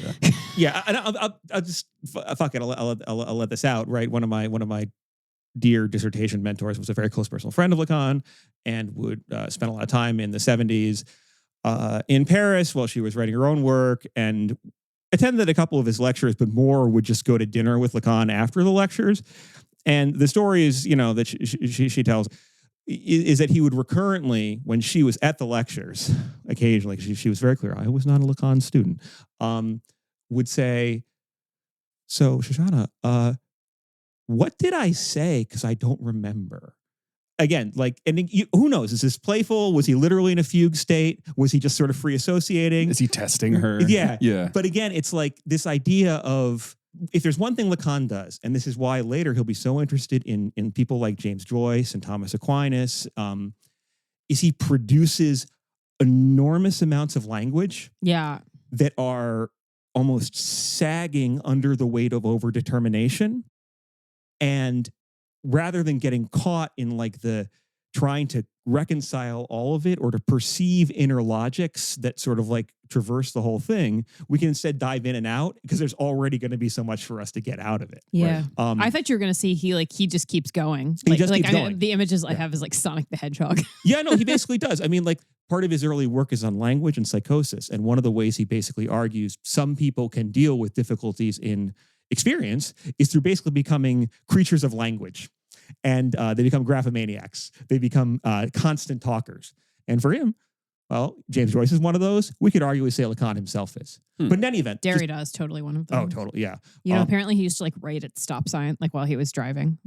Yeah, and I'll just fuck it. I'll let this out. Right, one of my dear dissertation mentors was a very close personal friend of Lacan, and would spend a lot of time in the 70s in Paris while she was writing her own work, and attended a couple of his lectures, but more would just go to dinner with Lacan after the lectures. And the story is, that she tells is that he would recurrently, when she was at the lectures, occasionally, she was very clear, I was not a Lacan student, would say, so Shoshana, what did I say? Because I don't remember. Again, who knows? Is this playful? Was he literally in a fugue state? Was he just sort of free associating? Is he testing her? Yeah. Yeah. But again, it's like this idea of, if there's one thing Lacan does, and this is why later he'll be so interested in people like James Joyce and Thomas Aquinas, is he produces enormous amounts of language that are almost sagging under the weight of overdetermination. And rather than getting caught in the trying to reconcile all of it or to perceive inner logics that sort of traverse the whole thing, we can instead dive in and out because there's already going to be so much for us to get out of it. Yeah. Right? I thought you were going to see he just keeps going. He just keeps going. The images I have is Sonic the Hedgehog. Yeah, no, he basically does. I mean, part of his early work is on language and psychosis. And one of the ways he basically argues some people can deal with difficulties in experience is through basically becoming creatures of language. And they become graphomaniacs. They become constant talkers. And for him, well, James Joyce is one of those. We could arguably say Lacan himself is. But in any event. Derrida is totally one of them. Oh, totally, yeah. Apparently he used to write at stop sign while he was driving.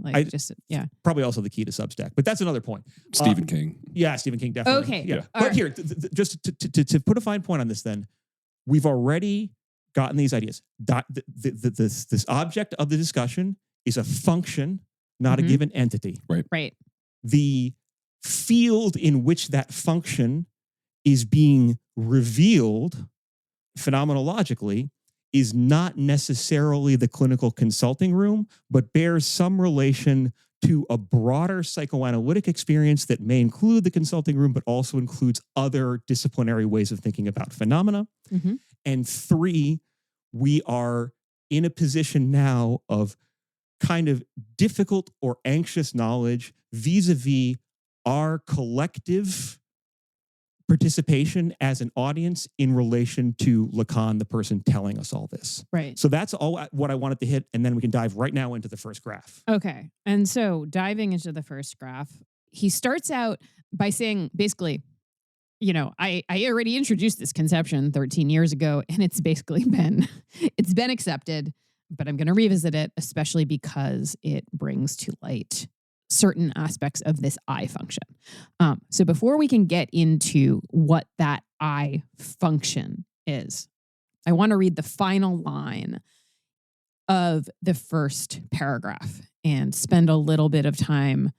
Probably also the key to Substack. But that's another point. Stephen King. Yeah, Stephen King, definitely. Okay. Yeah. But here, just to put a fine point on this then, we've already gotten these ideas. This object of the discussion is a function, not a given entity. Right. The field in which that function is being revealed phenomenologically is not necessarily the clinical consulting room, but bears some relation to a broader psychoanalytic experience that may include the consulting room, but also includes other disciplinary ways of thinking about phenomena. Mm-hmm. And 3, we are in a position now of kind of difficult or anxious knowledge vis-a-vis our collective participation as an audience in relation to Lacan, the person telling us all this. Right. So that's all what I wanted to hit, and then we can dive right now into the first graph. Okay. And so diving into the first graph, he starts out by saying basically, I already introduced this conception 13 years ago, and it's basically been accepted, but I'm going to revisit it, especially because it brings to light certain aspects of this I function. So before we can get into what that I function is, I want to read the final line of the first paragraph and spend a little bit of time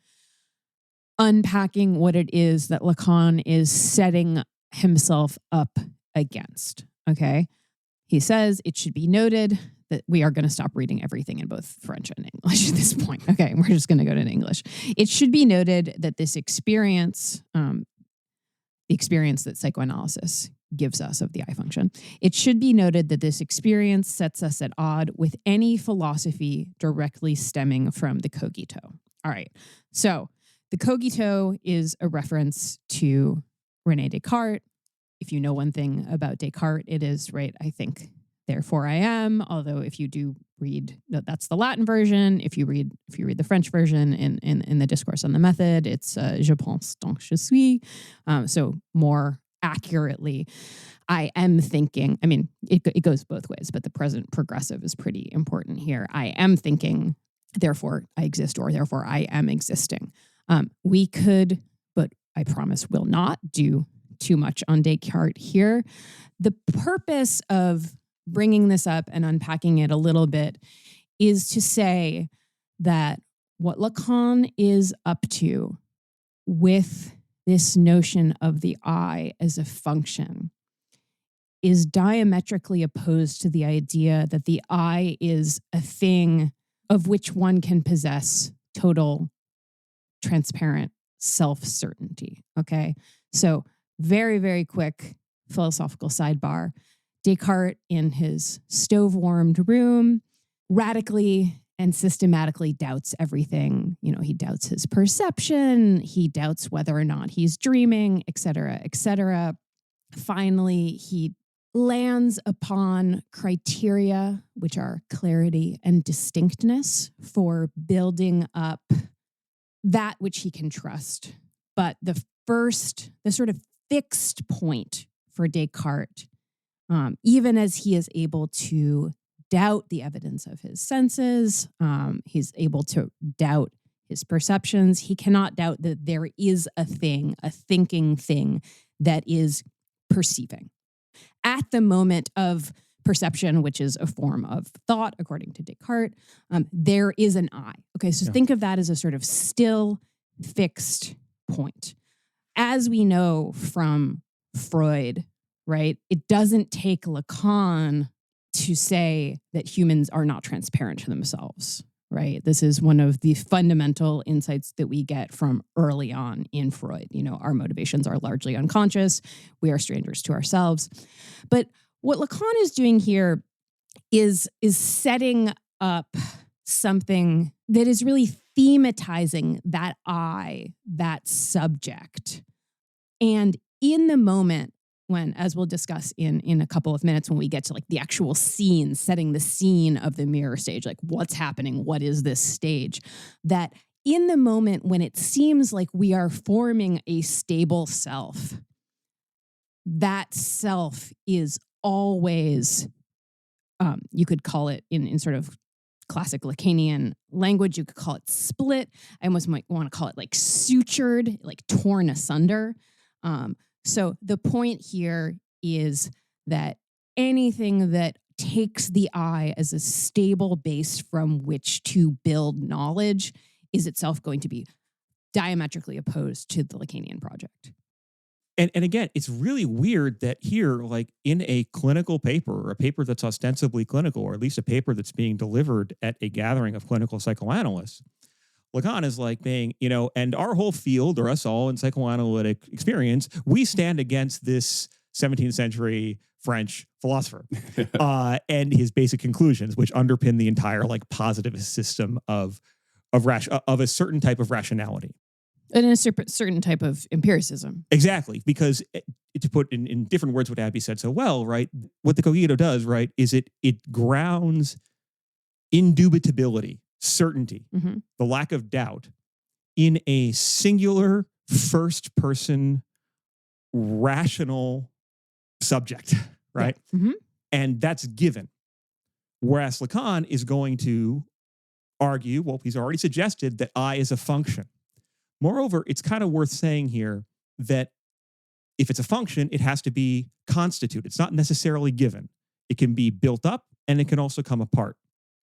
unpacking what it is that Lacan is setting himself up against. Okay. He says it should be noted that we are going to stop reading everything in both French and English at this point. Okay, we're just going to go to English. It should be noted that this experience, the experience that psychoanalysis gives us of the I function, it should be noted that this experience sets us at odds with any philosophy directly stemming from the cogito. All right, so the cogito is a reference to René Descartes. If you know one thing about Descartes, it is, right, I think, therefore I am, although if you do read, that's the Latin version. If you read the French version in the Discourse on the Method, it's je pense donc je suis. So more accurately, I am thinking, I mean, it goes both ways, but the present progressive is pretty important here. I am thinking, therefore I exist, or therefore I am existing. We could, but I promise will not do too much on Descartes here. The purpose of bringing this up and unpacking it a little bit is to say that what Lacan is up to with this notion of the I as a function is diametrically opposed to the idea that the I is a thing of which one can possess total, transparent self-certainty. Okay? So very, very quick philosophical sidebar. Descartes, in his stove-warmed room, radically and systematically doubts everything. He doubts his perception. He doubts whether or not he's dreaming, et cetera, et cetera. Finally, he lands upon criteria, which are clarity and distinctness, for building up that which he can trust. But the sort of fixed point for Descartes, even as he is able to doubt the evidence of his senses, he's able to doubt his perceptions, he cannot doubt that there is a thinking thing that is perceiving. At the moment of perception, which is a form of thought, according to Descartes, there is an I. Okay, so think of that as a sort of still fixed point. As we know from Freud, right, it doesn't take Lacan to say that humans are not transparent to themselves, right? This is one of the fundamental insights that we get from early on in Freud. You know, our motivations are largely unconscious. We are strangers to ourselves. But what Lacan is doing here is setting up something that is really thematizing that I, that subject. And in the moment when, as we'll discuss in a couple of minutes, when we get to like the actual scene, setting the scene of the mirror stage, like what's happening, what is this stage, that in the moment when it seems like we are forming a stable self, that self is always, you could call it in sort of classic Lacanian language, you could call it split. I almost might want to call it like sutured, like torn asunder. So the point here is that anything that takes the I as a stable base from which to build knowledge is itself going to be diametrically opposed to the Lacanian project. And again, it's really weird that here, like in a clinical paper, or a paper that's ostensibly clinical, or at least a paper that's being delivered at a gathering of clinical psychoanalysts, Lacan is like being, you know, and our whole field, or us all in psychoanalytic experience, we stand against this 17th century French philosopher and his basic conclusions, which underpin the entire like positivist system of a certain type of rationality. And a certain type of empiricism. Exactly, because to put in different words what Abby said so well, right, what the cogito does, right, is it grounds indubitability, certainty, the lack of doubt in a singular first-person rational subject, right? Yeah. Mm-hmm. And that's given. Whereas Lacan is going to argue, well, he's already suggested that I is a function. Moreover, it's kind of worth saying here that if it's a function, it has to be constituted. It's not necessarily given. It can be built up and it can also come apart.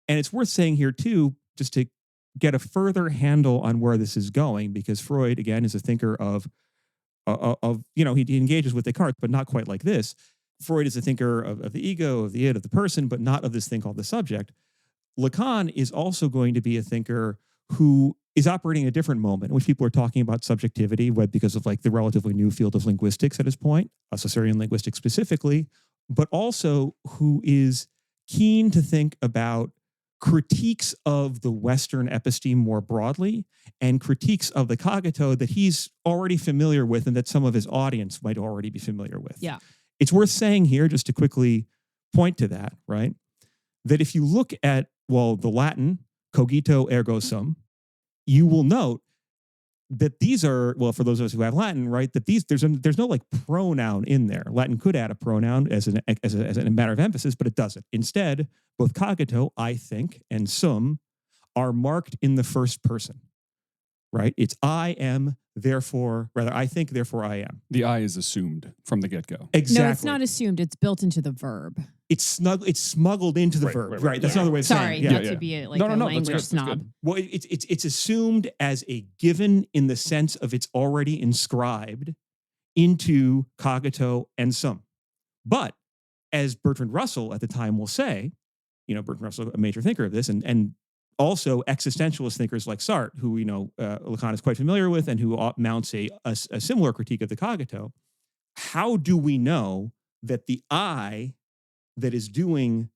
And it's worth saying here too, just to get a further handle on where this is going, because Freud, again, is a thinker of you know, he engages with Descartes, but not quite like this. Freud is a thinker of the ego, of the id, of the person, but not of this thing called the subject. Lacan is also going to be a thinker who is operating a different moment in which people are talking about subjectivity, because of like the relatively new field of linguistics at his point, Saussurian linguistics specifically, but also who is keen to think about critiques of the Western episteme more broadly and critiques of the cogito that he's already familiar with and that some of his audience might already be familiar with. Yeah. It's worth saying here, just to quickly point to that, right, that if you look at, well, the Latin, cogito ergo sum, you will note that these are, well, for those of us who have Latin, right, that there's no like pronoun in there. Latin could add a pronoun as a matter of emphasis, but it doesn't. Instead, both cogito, I think, and sum are marked in the first person, right? It's I am, therefore, rather, I think, therefore I am. The I is assumed from the get-go. Exactly. No, it's not assumed. It's built into the verb. It's smuggled into the verb. Right. That's another way of Sorry, saying it. not to be a language snob. Well, it's assumed as a given in the sense of it's already inscribed into cogito and sum. But as Bertrand Russell at the time will say, you know, Bertrand Russell, a major thinker of this, and also existentialist thinkers like Sartre, who, you know, Lacan is quite familiar with and who mounts a similar critique of the cogito. How do we know that the I that is doing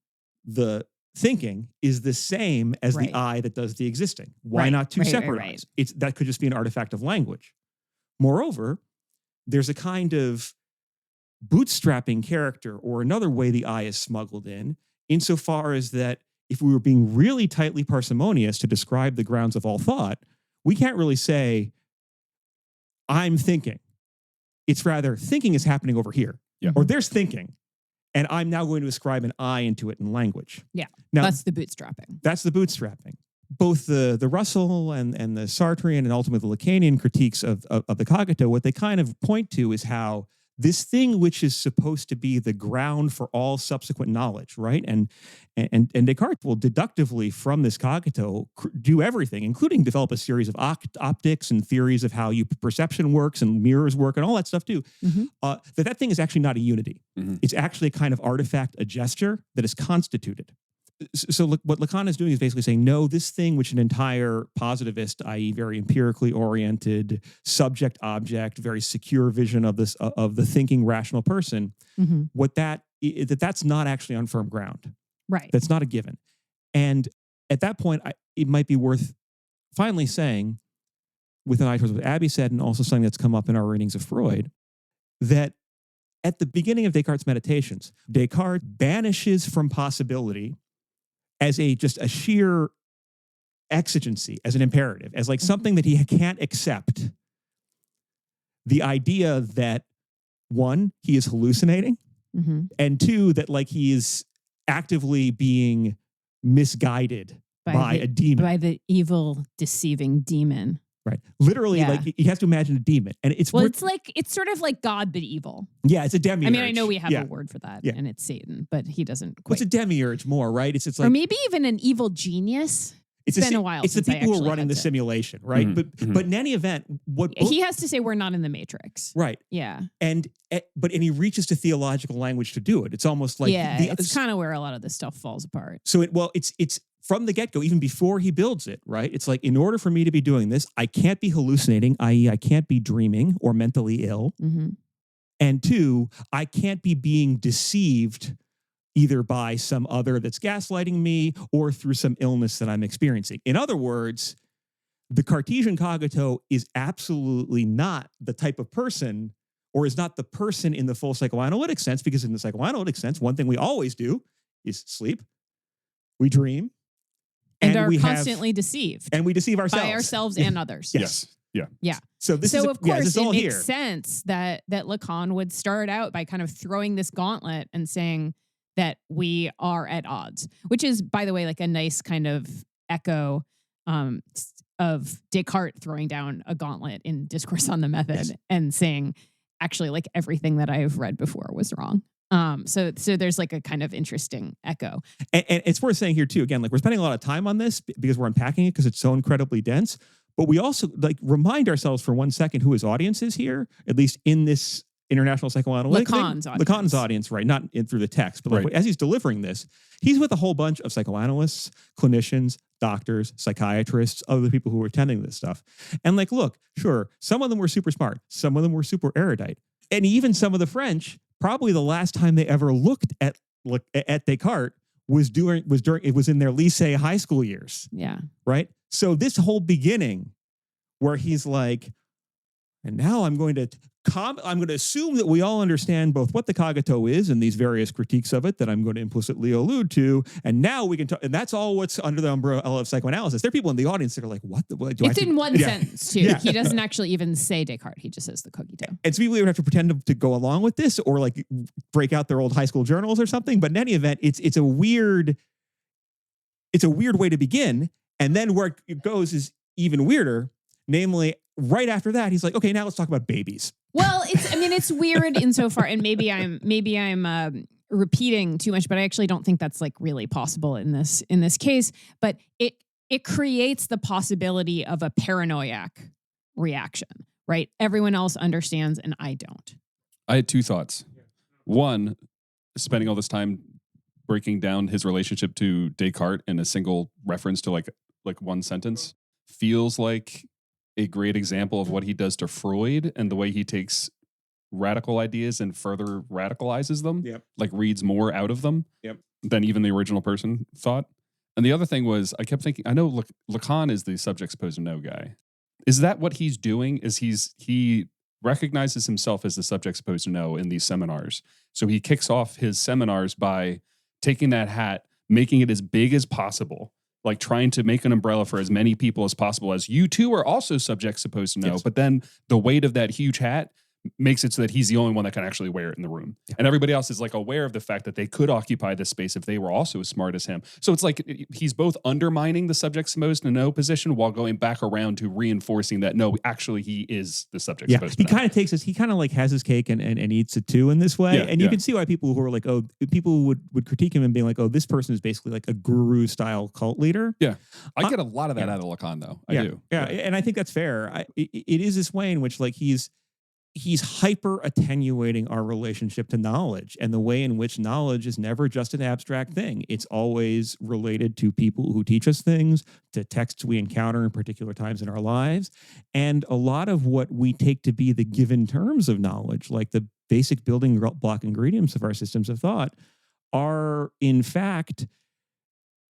the thinking is the same as the I that does the existing? Why not two separate I's? That could just be an artifact of language. Moreover, there's a kind of bootstrapping character, or another way the I is smuggled in, insofar as that if we were being really tightly parsimonious to describe the grounds of all thought, we can't really say, I'm thinking. It's rather, thinking is happening over here. Yeah. Or there's thinking. And I'm now going to ascribe an I into it in language. Yeah. Now, That's the bootstrapping. That's the bootstrapping. Both the Russell and the Sartrean and ultimately the Lacanian critiques of the cogito, what they kind of point to is how this thing which is supposed to be the ground for all subsequent knowledge, right? And Descartes will deductively from this cogito do everything, including develop a series of optics and theories of how perception works and mirrors work and all that stuff too. That thing is actually not a unity. It's actually a kind of artifact, a gesture that is constituted. So what Lacan is doing is basically saying, no, this thing which an entire positivist, i.e. very empirically oriented, subject-object, very secure vision of this of the thinking rational person, that's not actually on firm ground. Right. That's not a given. And at that point, it might be worth finally saying, with an eye towards what Abby said, and also something that's come up in our readings of Freud, that at the beginning of Descartes' meditations, Descartes banishes from possibility as just a sheer exigency, as an imperative, as like something that he can't accept, the idea that, one, he is hallucinating, and two, that like he is actively being misguided by a demon. By the evil, deceiving demon. Right. Literally, like he has to imagine a demon. And it's sort of like God, but evil. Yeah, it's a demiurge. I mean, I know we have a word for that, and it's Satan, but he doesn't quite. It's a demiurge more, right? It's like, or maybe even an evil genius. It's been a while. It's the people who are running the simulation, right? But in any event, he has to say, we're not in the Matrix, right? Yeah. And he reaches to theological language to do it. It's almost like it's kind of where a lot of this stuff falls apart. So it's from the get-go, even before he builds it, right? It's like, in order for me to be doing this, I can't be hallucinating, i.e. I can't be dreaming or mentally ill. And two, I can't be being deceived either by some other that's gaslighting me or through some illness that I'm experiencing. In other words, the Cartesian cogito is absolutely not the type of person, or is not the person in the full psychoanalytic sense, because in the psychoanalytic sense, one thing we always do is sleep, we dream, and are constantly deceived. And we deceive ourselves. By ourselves and others. Yes. Yeah. So of course, it makes sense that Lacan would start out by kind of throwing this gauntlet and saying that we are at odds, which is, by the way, like a nice kind of echo of Descartes throwing down a gauntlet in Discourse on the Method and saying, actually, like everything that I've read before was wrong. So there's like a kind of interesting echo. And it's worth saying here too, again, like we're spending a lot of time on this because we're unpacking it because it's so incredibly dense, but we also like remind ourselves for 1 second who his audience is here, at least in this international psychoanalytic Lacan's audience, right? Not through the text, but like as he's delivering this, he's with a whole bunch of psychoanalysts, clinicians, doctors, psychiatrists, other people who are attending this stuff. And like, look, sure, some of them were super smart, some of them were super erudite, and even some of the French, probably the last time they ever looked at Descartes was in their lycée high school years. Yeah. Right. So this whole beginning where he's like, and now I'm going to assume that we all understand both what the cogito is and these various critiques of it that I'm going to implicitly allude to. And now we can talk, and that's all what's under the umbrella of psychoanalysis. There are people in the audience that are like, what? It's in one sentence too. Yeah. He doesn't actually even say Descartes. He just says the cogito. And so people would have to pretend to go along with this or like break out their old high school journals or something. But in any event, it's a weird way to begin. And then where it goes is even weirder. Namely, right after that, he's like, okay, now let's talk about babies. Well, it's weird insofar, and maybe I'm repeating too much, but I actually don't think that's like really possible in this case. But it creates the possibility of a paranoiac reaction, right? Everyone else understands, and I don't. I had two thoughts. One, spending all this time breaking down his relationship to Descartes in a single reference to like one sentence feels like a great example of what he does to Freud and the way he takes radical ideas and further radicalizes them, like reads more out of them than even the original person thought. And the other thing was, I kept thinking, I know Lacan is the subject supposed to know guy. Is that what he's doing? Is he recognizes himself as the subject supposed to know in these seminars. So he kicks off his seminars by taking that hat, making it as big as possible, like trying to make an umbrella for as many people as possible, as you too are also subjects supposed to know. Yes. But then the weight of that huge hat makes it so that he's the only one that can actually wear it in the room. Yeah. And everybody else is like aware of the fact that they could occupy this space if they were also as smart as him. So it's like he's both undermining the subject supposed to know position while going back around to reinforcing that, no, actually he is the subject supposed to know. He kind of takes this, he kind of like has his cake and eats it too in this way. And you can see why people who are like, oh, people would critique him and being like, oh, this person is basically like a guru style cult leader. Yeah. I get a lot of that out of Lacan though. I do. Yeah. And I think that's fair. It is this way in which like he's hyper attenuating our relationship to knowledge and the way in which knowledge is never just an abstract thing. It's always related to people who teach us things, to texts we encounter in particular times in our lives. And a lot of what we take to be the given terms of knowledge, like the basic building block ingredients of our systems of thought, are in fact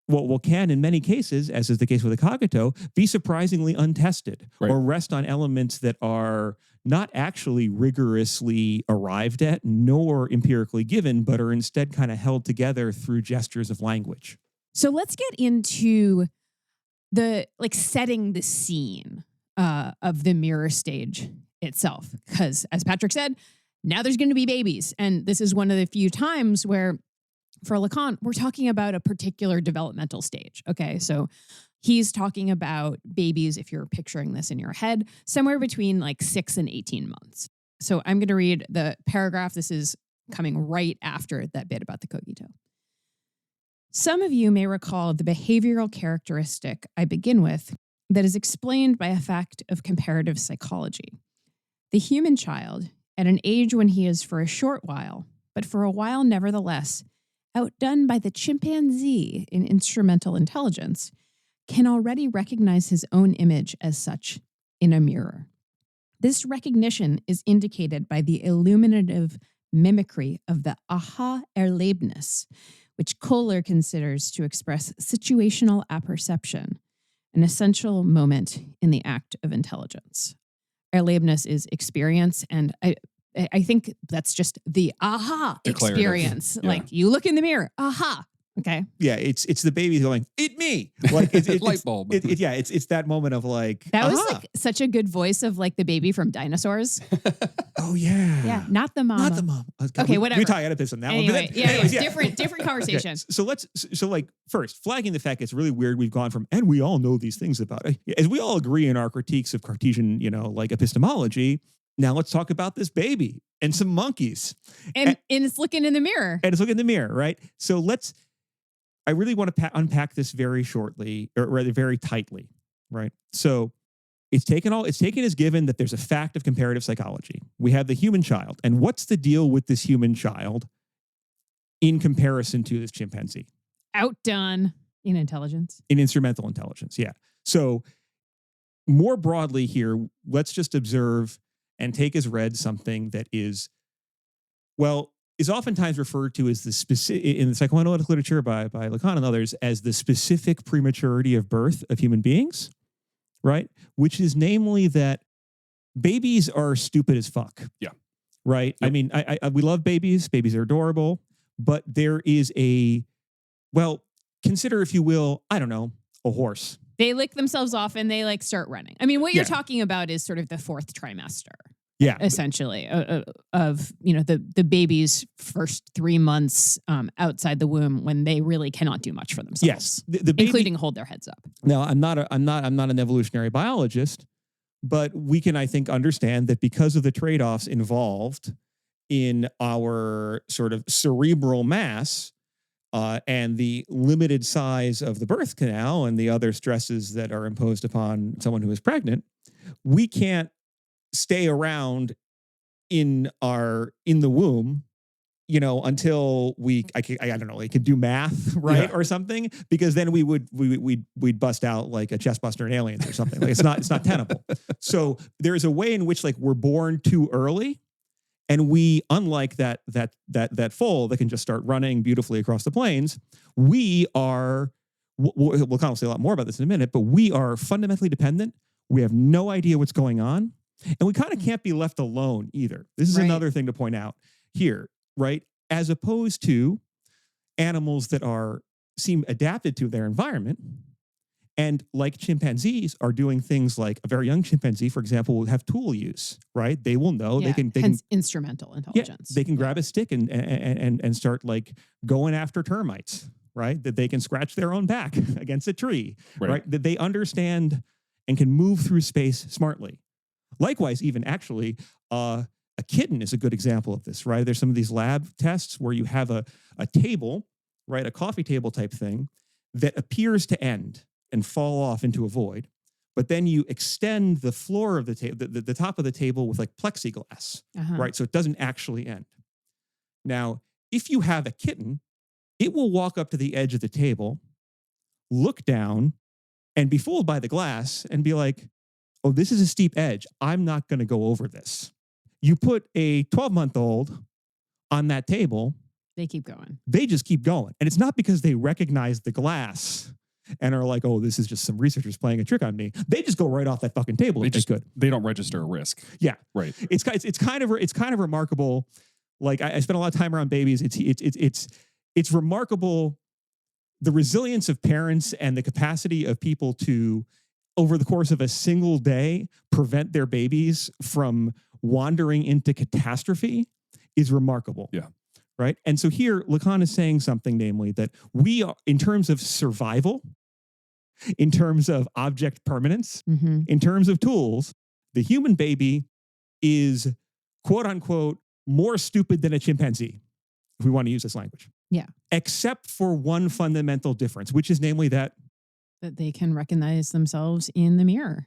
what can in many cases, as is the case with the cogito, be surprisingly untested or rest on elements that are not actually rigorously arrived at nor empirically given, but are instead kind of held together through gestures of language. So let's get into the setting the scene of the mirror stage itself. Because as Patrick said, now there's going to be babies. And this is one of the few times where for Lacan, we're talking about a particular developmental stage. Okay, so he's talking about babies, if you're picturing this in your head, somewhere between like 6 and 18 months. So I'm going to read the paragraph. This is coming right after that bit about the cogito. Some of you may recall the behavioral characteristic I begin with that is explained by a fact of comparative psychology. The human child, at an age when he is for a short while, but for a while nevertheless, outdone by the chimpanzee in instrumental intelligence, can already recognize his own image as such in a mirror. This recognition is indicated by the illuminative mimicry of the Aha-Erlebnis, which Kohler considers to express situational apperception, an essential moment in the act of intelligence. Erlebnis is experience, and I think that's just the aha experience. Yeah. Like you look in the mirror, aha. Okay. Yeah, it's the baby going, eat me. Like it's light bulb. It's that moment of like that was like such a good voice of like the baby from Dinosaurs. Oh yeah. Yeah, not the mom. Not the mom. Okay, whatever. We tie out of this on that anyway, one. Yeah. Different conversation. Okay. So like first, flagging the fact it's really weird we've gone from, and we all know these things about it. As we all agree in our critiques of Cartesian, like epistemology, now let's talk about this baby and some monkeys. And it's looking in the mirror. And it's looking in the mirror, right? So I really want to unpack this very shortly, or rather very tightly, right? So it's taken as given that there's a fact of comparative psychology. We have the human child. And what's the deal with this human child in comparison to this chimpanzee? Outdone in intelligence. In instrumental intelligence, yeah. So more broadly here, let's just observe and take as read something that is oftentimes referred to as the specific, in the psychoanalytic literature by Lacan and others, as the specific prematurity of birth of human beings, right? Which is namely that babies are stupid as fuck. Yeah. Right? Yep. I mean, we love babies. Babies are adorable. But there is consider, if you will, I don't know, a horse. They lick themselves off and they like start running. I mean, what you're talking about is sort of the fourth trimester. Yeah, essentially of the baby's first 3 months outside the womb when they really cannot do much for themselves. Yes, the baby, including hold their heads up. Now, I'm not an evolutionary biologist, but we can, I think, understand that because of the trade-offs involved in our sort of cerebral mass and the limited size of the birth canal and the other stresses that are imposed upon someone who is pregnant, we can't stay around in the womb, until I don't know, could do math, right, or something, because then we'd bust out like a chest buster in Aliens or something. Like it's not tenable. So there's a way in which like we're born too early, and we, unlike that foal that can just start running beautifully across the plains, we are. We'll kind of say a lot more about this in a minute, but we are fundamentally dependent. We have no idea what's going on. And we kind of can't be left alone either. This is another thing to point out here, right? As opposed to animals that seem adapted to their environment, and like chimpanzees are doing things like a very young chimpanzee, for example, will have tool use, right? They will know they can instrumental intelligence. They can grab a stick and start like going after termites, right? That they can scratch their own back against a tree, right? That they understand and can move through space smartly. Likewise, even actually, a kitten is a good example of this, right? There's some of these lab tests where you have a table, right? A coffee table type thing that appears to end and fall off into a void. But then you extend the floor of the table, the top of the table with like plexiglass, right? So it doesn't actually end. Now, if you have a kitten, it will walk up to the edge of the table, look down, and be fooled by the glass and be like, oh, this is a steep edge. I'm not going to go over this. You put a 12-month-old on that table. They keep going. They just keep going. And it's not because they recognize the glass and are like, oh, this is just some researchers playing a trick on me. They just go right off that fucking table. They don't register a risk. Yeah. Right. It's kind of remarkable. Like I spent a lot of time around babies. It's remarkable the resilience of parents and the capacity of people to, over the course of a single day, prevent their babies from wandering into catastrophe is remarkable. Yeah. Right. And so here, Lacan is saying something, namely, that we are, in terms of survival, in terms of object permanence, in terms of tools, the human baby is, quote unquote, more stupid than a chimpanzee, if we want to use this language. Yeah. Except for one fundamental difference, which is namely that they can recognize themselves in the mirror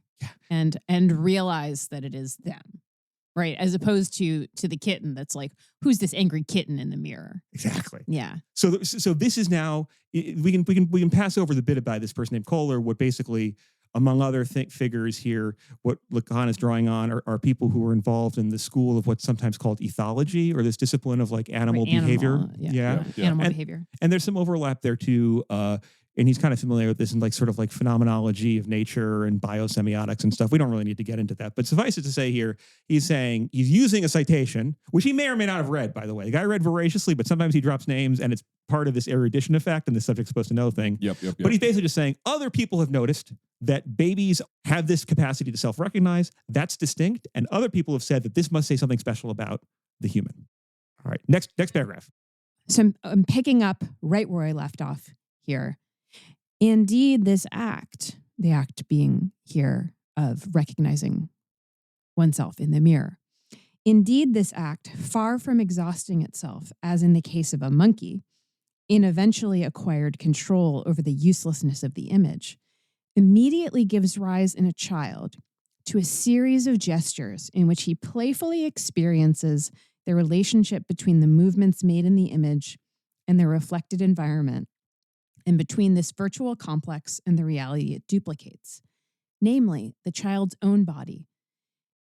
and realize that it is them. Right. As opposed to the kitten that's like, who's this angry kitten in the mirror? Exactly. Yeah. So this is now, we can pass over the bit about this person named Kohler. What basically, among other figures here, what Lacan is drawing on are people who are involved in the school of what's sometimes called ethology, or this discipline of like animal behavior. Animal behavior. And there's some overlap there too. And he's kind of familiar with this in like sort of like phenomenology of nature and biosemiotics and stuff. We don't really need to get into that. But suffice it to say here, he's saying he's using a citation, which he may or may not have read, by the way. The guy read voraciously, but sometimes he drops names and it's part of this erudition effect and the subject's supposed to know thing. Yep. But he's basically just saying other people have noticed that babies have this capacity to self-recognize. That's distinct. And other people have said that this must say something special about the human. All right, next paragraph. So I'm picking up right where I left off here. Indeed, this act, the act being here of recognizing oneself in the mirror, indeed, this act, far from exhausting itself, as in the case of a monkey, in eventually acquired control over the uselessness of the image, immediately gives rise in a child to a series of gestures in which he playfully experiences the relationship between the movements made in the image and the reflected environment, and between this virtual complex and the reality it duplicates, namely the child's own body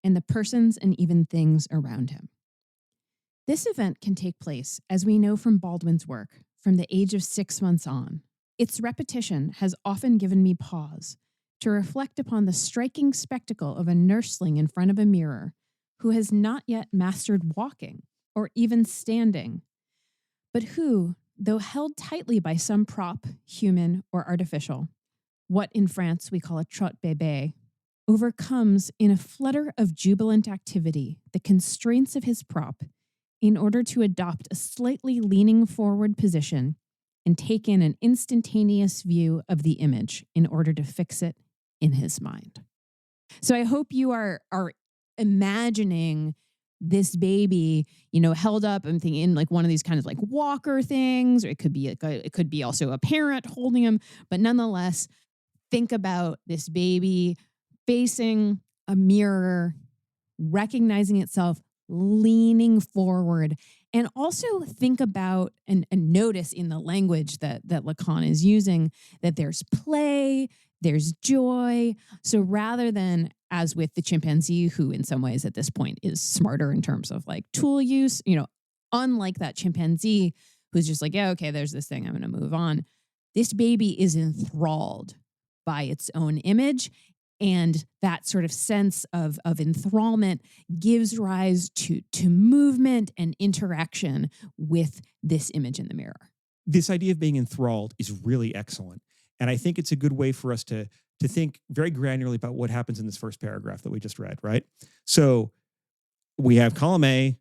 and the persons and even things around him. This event can take place, as we know from Baldwin's work, from the age of 6 months on. Its repetition has often given me pause to reflect upon the striking spectacle of a nursling in front of a mirror who has not yet mastered walking or even standing, but who, though held tightly by some prop, human or artificial, what in France we call a trotte bébé, overcomes in a flutter of jubilant activity the constraints of his prop in order to adopt a slightly leaning forward position and take in an instantaneous view of the image in order to fix it in his mind. So I hope you are imagining this baby, held up. I'm thinking like one of these kind of like walker things, or it could be also a parent holding him. But nonetheless, think about this baby facing a mirror, recognizing itself, leaning forward, and also think about and notice in the language that Lacan is using that there's play, there's joy. So rather than, as with the chimpanzee, who in some ways at this point is smarter in terms of like tool use, unlike that chimpanzee who's just like, yeah, okay, there's this thing, I'm going to move on. This baby is enthralled by its own image And that sort of sense of enthrallment gives rise to movement and interaction with this image in the mirror. This idea of being enthralled is really excellent. And I think it's a good way for us to think very granularly about what happens in this first paragraph that we just read, right? So we have column A,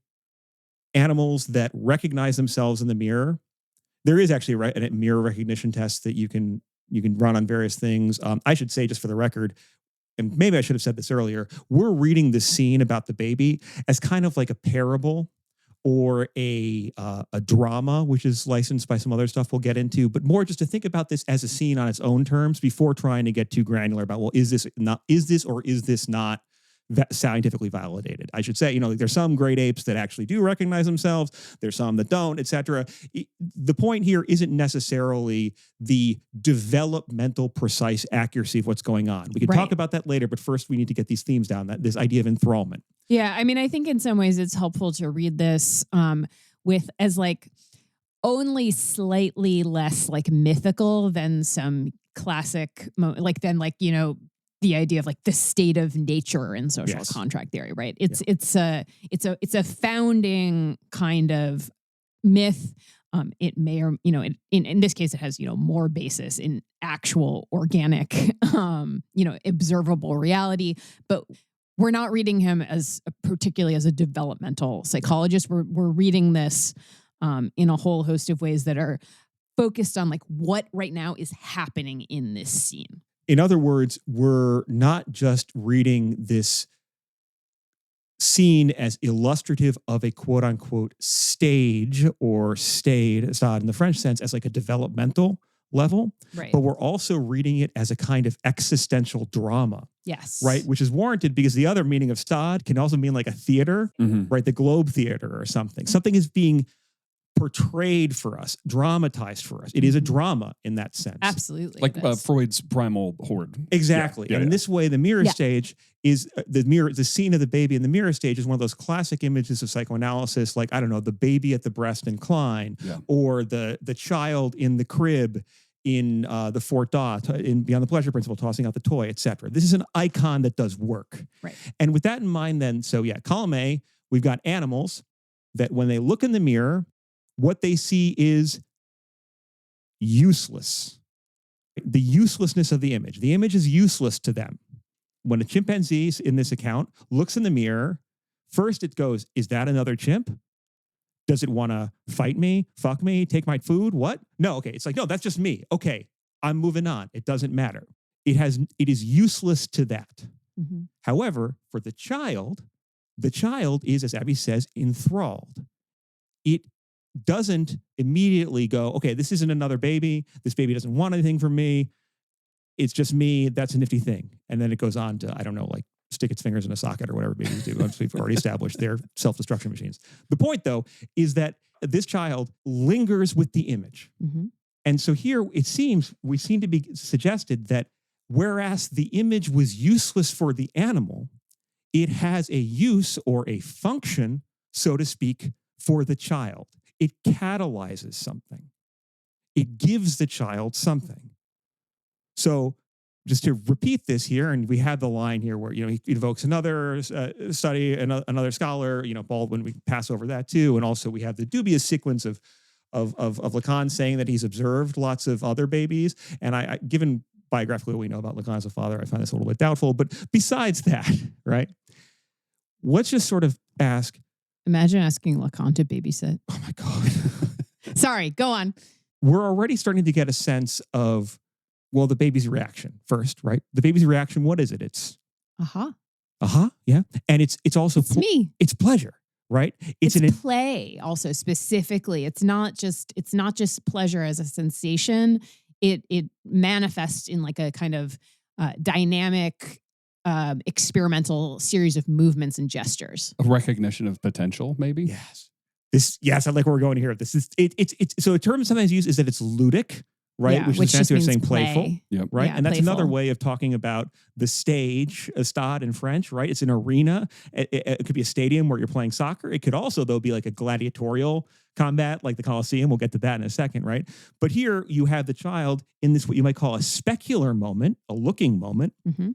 animals that recognize themselves in the mirror. There is actually a mirror recognition test that you can run on various things. I should say, just for the record, and maybe I should have said this earlier, we're reading this scene about the baby as kind of like a parable or a drama, which is licensed by some other stuff we'll get into, but more just to think about this as a scene on its own terms before trying to get too granular about, well, is this or is this not scientifically validated? I should say, there's some great apes that actually do recognize themselves. There's some that don't, et cetera. The point here isn't necessarily the developmental precise accuracy of what's going on. We can talk about that later, but first we need to get these themes down, this idea of enthrallment. Yeah, I mean, I think in some ways it's helpful to read this with as like only slightly less like mythical than some classic, the idea of like the state of nature in social contract theory, right? It's a founding kind of myth. It may or in this case it has more basis in actual organic observable reality, but we're not reading him as particularly as a developmental psychologist. We're reading this in a whole host of ways that are focused on like what right now is happening in this scene. In other words, we're not just reading this scene as illustrative of a quote unquote stage or stade in the French sense as like a developmental level, right? But we're also reading it as a kind of existential drama. Yes. Right. Which is warranted because the other meaning of stade can also mean like a theater, right? The Globe Theater or something. Something is being portrayed for us, dramatized for us. It is a drama in that sense. Absolutely. Like Freud's primal horde. Exactly. And in this way, the mirror stage is the scene of the baby in the mirror stage is one of those classic images of psychoanalysis, like, I don't know, the baby at the breast incline or the child in the crib in the Fort Da, in Beyond the Pleasure Principle, tossing out the toy, etc. This is an icon that does work. Right. And with that in mind, then, column A, we've got animals that when they look in the mirror, what they see is useless. The uselessness of the image. The image is useless to them. When a chimpanzee in this account looks in the mirror, first it goes, is that another chimp? Does it want to fight me, fuck me, take my food? What? No, okay. It's like, no, that's just me. Okay, I'm moving on. It doesn't matter. It is useless to that. Mm-hmm. However, for the child is, as Abby says, enthralled. It doesn't immediately go, okay, this isn't another baby. This baby doesn't want anything from me. It's just me. That's a nifty thing. And then it goes on to, I don't know, like stick its fingers in a socket or whatever babies do. We've already established they're self-destruction machines. The point, though, is that this child lingers with the image. Mm-hmm. And so here we seem to be suggested that whereas the image was useless for the animal, it has a use or a function, so to speak, for the child. It catalyzes something. It gives the child something. So just to repeat this here, and we had the line here where, he evokes another study, another scholar, Baldwin, we pass over that too. And also we have the dubious sequence of Lacan saying that he's observed lots of other babies. And I given biographically what we know about Lacan as a father, I find this a little bit doubtful. But besides that, right, let's just sort of ask. Imagine asking Lacan to babysit. Oh my God. Sorry, go on. We're already starting to get a sense of, well, the baby's reaction first, right? The baby's reaction, what is it? It's yeah. And it's also me. It's pleasure, right? It's play also specifically. It's not just pleasure as a sensation. It manifests in like a kind of dynamic experimental series of movements and gestures. A recognition of potential, maybe? Yes, I like where we're going here. This is it's so a term sometimes used is that it's ludic, right? Yeah, which is a fancy way of saying play. playful. Yep. Right. Yeah, and that's playful. another way of talking about the stage, a stade in French, right? It's an arena. It could be a stadium where you're playing soccer. It could also, though, be like a gladiatorial combat, like the Colosseum. We'll get to that in a second, right? But here you have the child in this, what you might call a specular moment, a looking moment. Mm-hmm.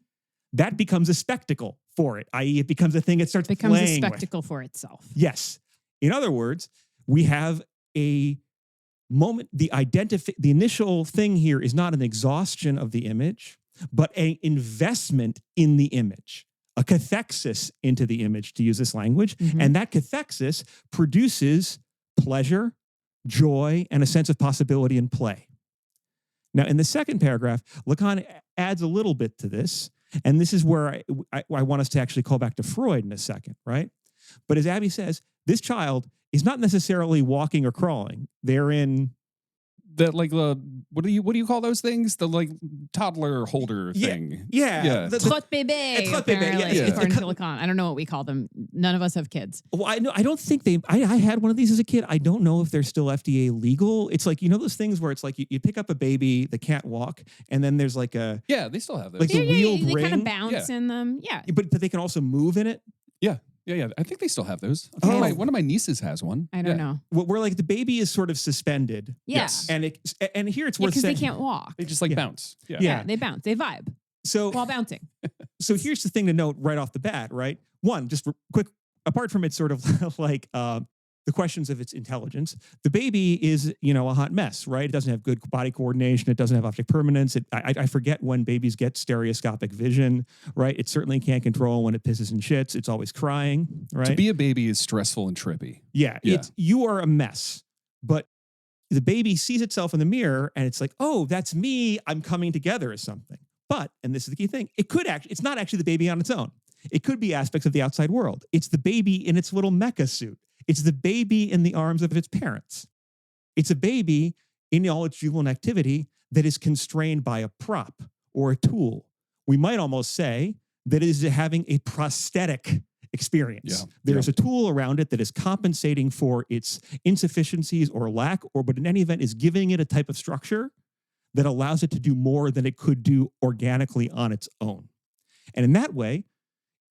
that becomes a spectacle for it, i.e. it becomes a thing it starts becomes a playing spectacle with. for itself. Yes. In other words, we have a moment, the initial thing here is not an exhaustion of the image, but an investment in the image, a cathexis into the image, to use this language. And that cathexis produces pleasure, joy, and a sense of possibility and play. Now, in the second paragraph, Lacan adds a little bit to this, and this is where I want us to actually call back to Freud in a second, right? But as Abby says, this child is not necessarily walking or crawling. They're in that, like, what do you call those things? The, like, toddler holder thing. Yeah. Trotte bébé. Trotte bébé, yeah. According to Lacan. I don't know what we call them. None of us have kids. Well, I don't think I had one of these as a kid. I don't know if they're still FDA legal. It's like, those things where it's like you pick up a baby that can't walk, and then there's like a... Yeah, they still have those. Like the wheeled they ring. kind of bounce in them. Yeah. But they can also move in it. Yeah. I think they still have those. Okay. One of my nieces has one. I don't know. Where like the baby is sort of suspended. Yeah. Yes. And here it's worth Because saying... they can't walk. They just bounce. Yeah, they bounce. They vibe So while bouncing. So here's the thing to note right off the bat, right? One, just quick, apart from its sort of like the questions of its intelligence, the baby is, a hot mess, right? It doesn't have good body coordination. It doesn't have object permanence. I forget when babies get stereoscopic vision, right? It certainly can't control when it pisses and shits. It's always crying, right? To be a baby is stressful and trippy. Yeah. You are a mess, but the baby sees itself in the mirror and it's like, oh, that's me. I'm coming together as something. But, and this is the key thing, it's not actually the baby on its own. It could be aspects of the outside world. It's the baby in its little mecha suit. It's the baby in the arms of its parents. It's a baby in all its jubilant activity that is constrained by a prop or a tool. We might almost say that it is having a prosthetic experience. Yeah. There's a tool around it that is compensating for its insufficiencies or lack, but in any event is giving it a type of structure that allows it to do more than it could do organically on its own. And in that way,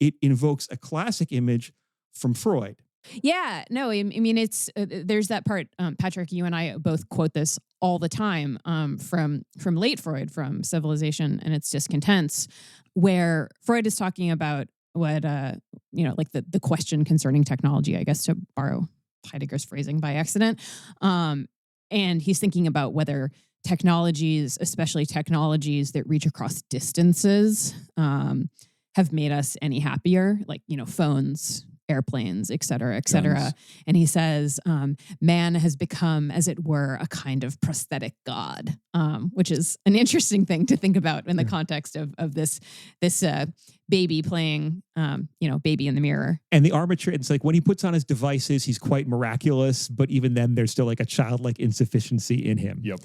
it invokes a classic image from Freud. Yeah, no, I mean, it's there's that part, Patrick, you and I both quote this all the time from late Freud, from Civilization and Its Discontents, where Freud is talking about what, like the question concerning technology, I guess, to borrow Heidegger's phrasing by accident. And he's thinking about whether technologies, especially technologies that reach across distances, have made us any happier, like, phones, airplanes, et cetera, et cetera. Guns. And he says, man has become, as it were, a kind of prosthetic god, which is an interesting thing to think about in the context of this baby playing, baby in the mirror. And the armature, it's like when he puts on his devices, he's quite miraculous, but even then there's still like a childlike insufficiency in him. Yep.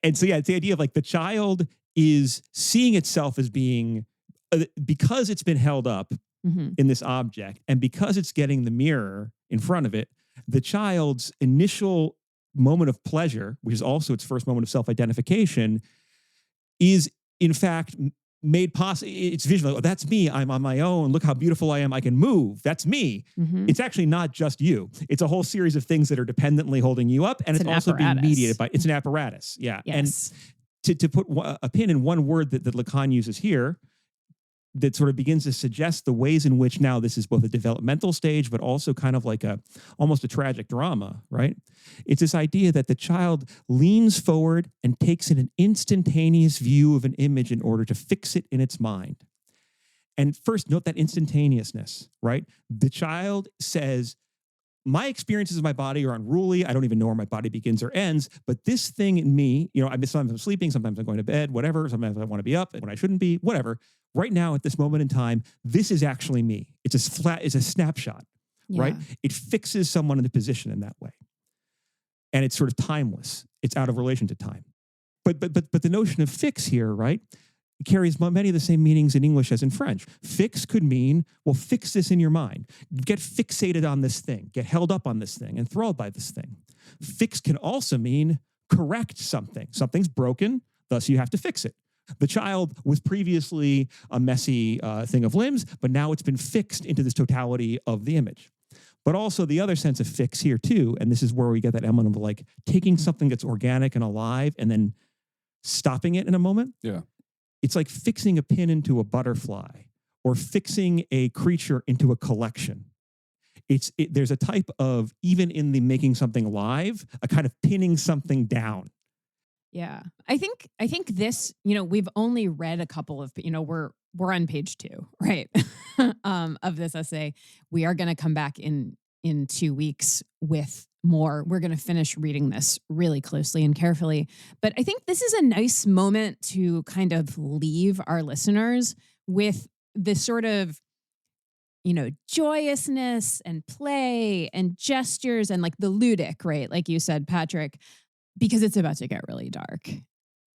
And so, it's the idea of like the child is seeing itself as being, because it's been held up in this object, and because it's getting the mirror in front of it, the child's initial moment of pleasure, which is also its first moment of self-identification, is in fact made possible. It's visual. Oh, that's me. I'm on my own. Look how beautiful I am. I can move. That's me. It's actually not just you. It's a whole series of things that are dependently holding you up, and it's also apparatus. being mediated by. It's an apparatus. Yeah. Yes. And to put a pin in one word that Lacan uses here, that sort of begins to suggest the ways in which now this is both a developmental stage, but also kind of like almost a tragic drama, right? It's this idea that the child leans forward and takes in an instantaneous view of an image in order to fix it in its mind. And first, note that instantaneousness, right? The child says, my experiences of my body are unruly. I don't even know where my body begins or ends. But this thing in me, sometimes I'm sleeping, sometimes I'm going to bed, whatever. Sometimes I want to be up when I shouldn't be, whatever. Right now, at this moment in time, this is actually me. It's a snapshot, right? It fixes someone in the position in that way. And it's sort of timeless. It's out of relation to time. But the notion of fix here, right, carries many of the same meanings in English as in French. Fix could mean, well, fix this in your mind. Get fixated on this thing. Get held up on this thing, enthralled by this thing. Fix can also mean correct something. Something's broken, thus you have to fix it. The child was previously a messy thing of limbs, but now it's been fixed into this totality of the image. But also the other sense of fix here too, and this is where we get that element of like taking something that's organic and alive and then stopping it in a moment. Yeah. It's like fixing a pin into a butterfly, or fixing a creature into a collection. There's a type of, even in the making something live, a kind of pinning something down. Yeah. I think this, we've only read a couple of, we're on page 2, right? Of this essay. We are going to come back in 2 weeks with more. We're going to finish reading this really closely and carefully. But I think this is a nice moment to kind of leave our listeners with this sort of, joyousness and play and gestures and like the ludic, right? Like you said, Patrick, because it's about to get really dark.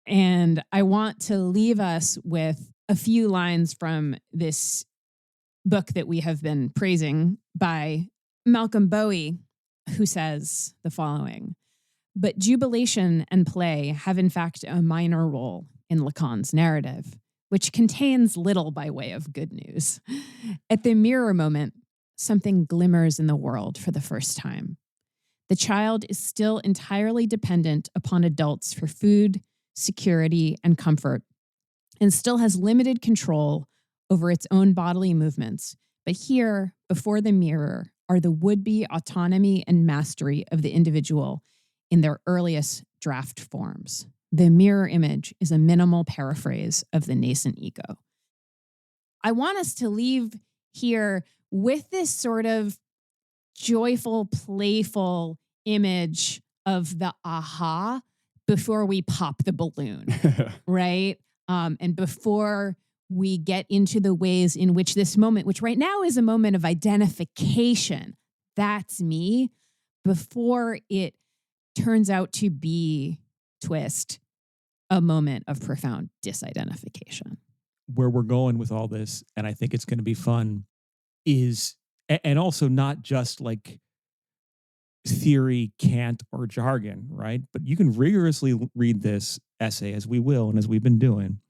And I want to leave us with a few lines from this book that we have been praising by Malcolm Bowie, who says the following: "But jubilation and play have in fact a minor role in Lacan's narrative, which contains little by way of good news. At the mirror moment, something glimmers in the world for the first time. The child is still entirely dependent upon adults for food, security, and comfort, and still has limited control over its own bodily movements. But here, before the mirror, are the would-be autonomy and mastery of the individual in their earliest draft forms. The mirror image is a minimal paraphrase of the nascent ego." I want us to leave here with this sort of joyful, playful image of the aha before we pop the balloon, right? And before we get into the ways in which this moment, which right now is a moment of identification, that's me, before it turns out to be, twist, a moment of profound disidentification. Where we're going with all this, and I think it's going to be fun, is, and also not just like theory, cant, or jargon, right? But you can rigorously read this essay, as we will and as we've been doing,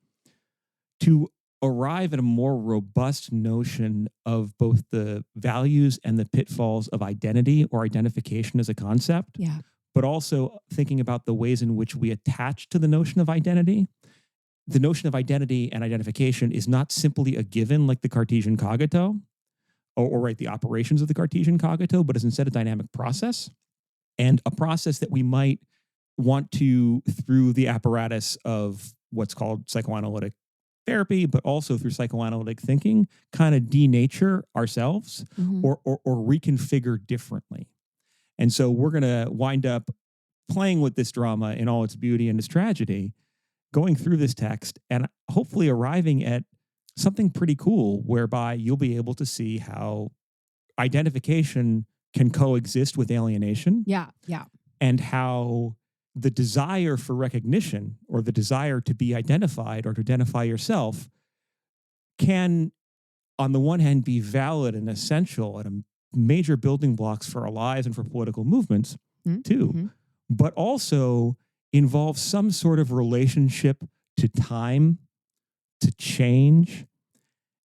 to arrive at a more robust notion of both the values and the pitfalls of identity or identification as a concept. Yeah. But also thinking about the ways in which we attach to the notion of identity. The notion of identity and identification is not simply a given like the Cartesian cogito, or right, the operations of the Cartesian cogito, but is instead a dynamic process, and a process that we might want to, through the apparatus of what's called psychoanalytic therapy, but also through psychoanalytic thinking, kind of denature ourselves or reconfigure differently. And so we're going to wind up playing with this drama in all its beauty and its tragedy, going through this text and hopefully arriving at something pretty cool whereby you'll be able to see how identification can coexist with alienation. Yeah, yeah. And how the desire for recognition or the desire to be identified or to identify yourself can, on the one hand, be valid and essential and major building blocks for our lives and for political movements too, but also involves some sort of relationship to time, to change,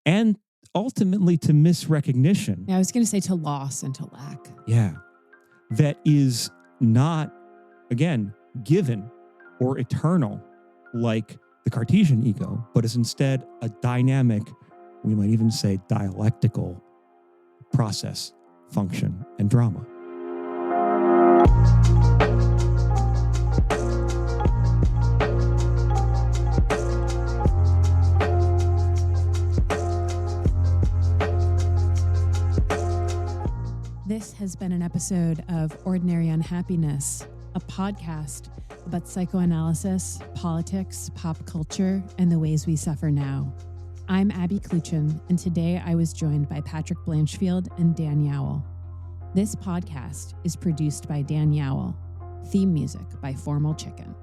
and ultimately to misrecognition. Yeah, I was going to say to loss and to lack. Yeah. That is not, again, given or eternal like the Cartesian ego, but is instead a dynamic, we might even say dialectical process, function, and drama. This has been an episode of Ordinary Unhappiness, a podcast about psychoanalysis, politics, pop culture, and the ways we suffer now. I'm Abby Kluchin, and today I was joined by Patrick Blanchfield and Dan Yowell. This podcast is produced by Dan Yowell. Theme music by Formal Chicken.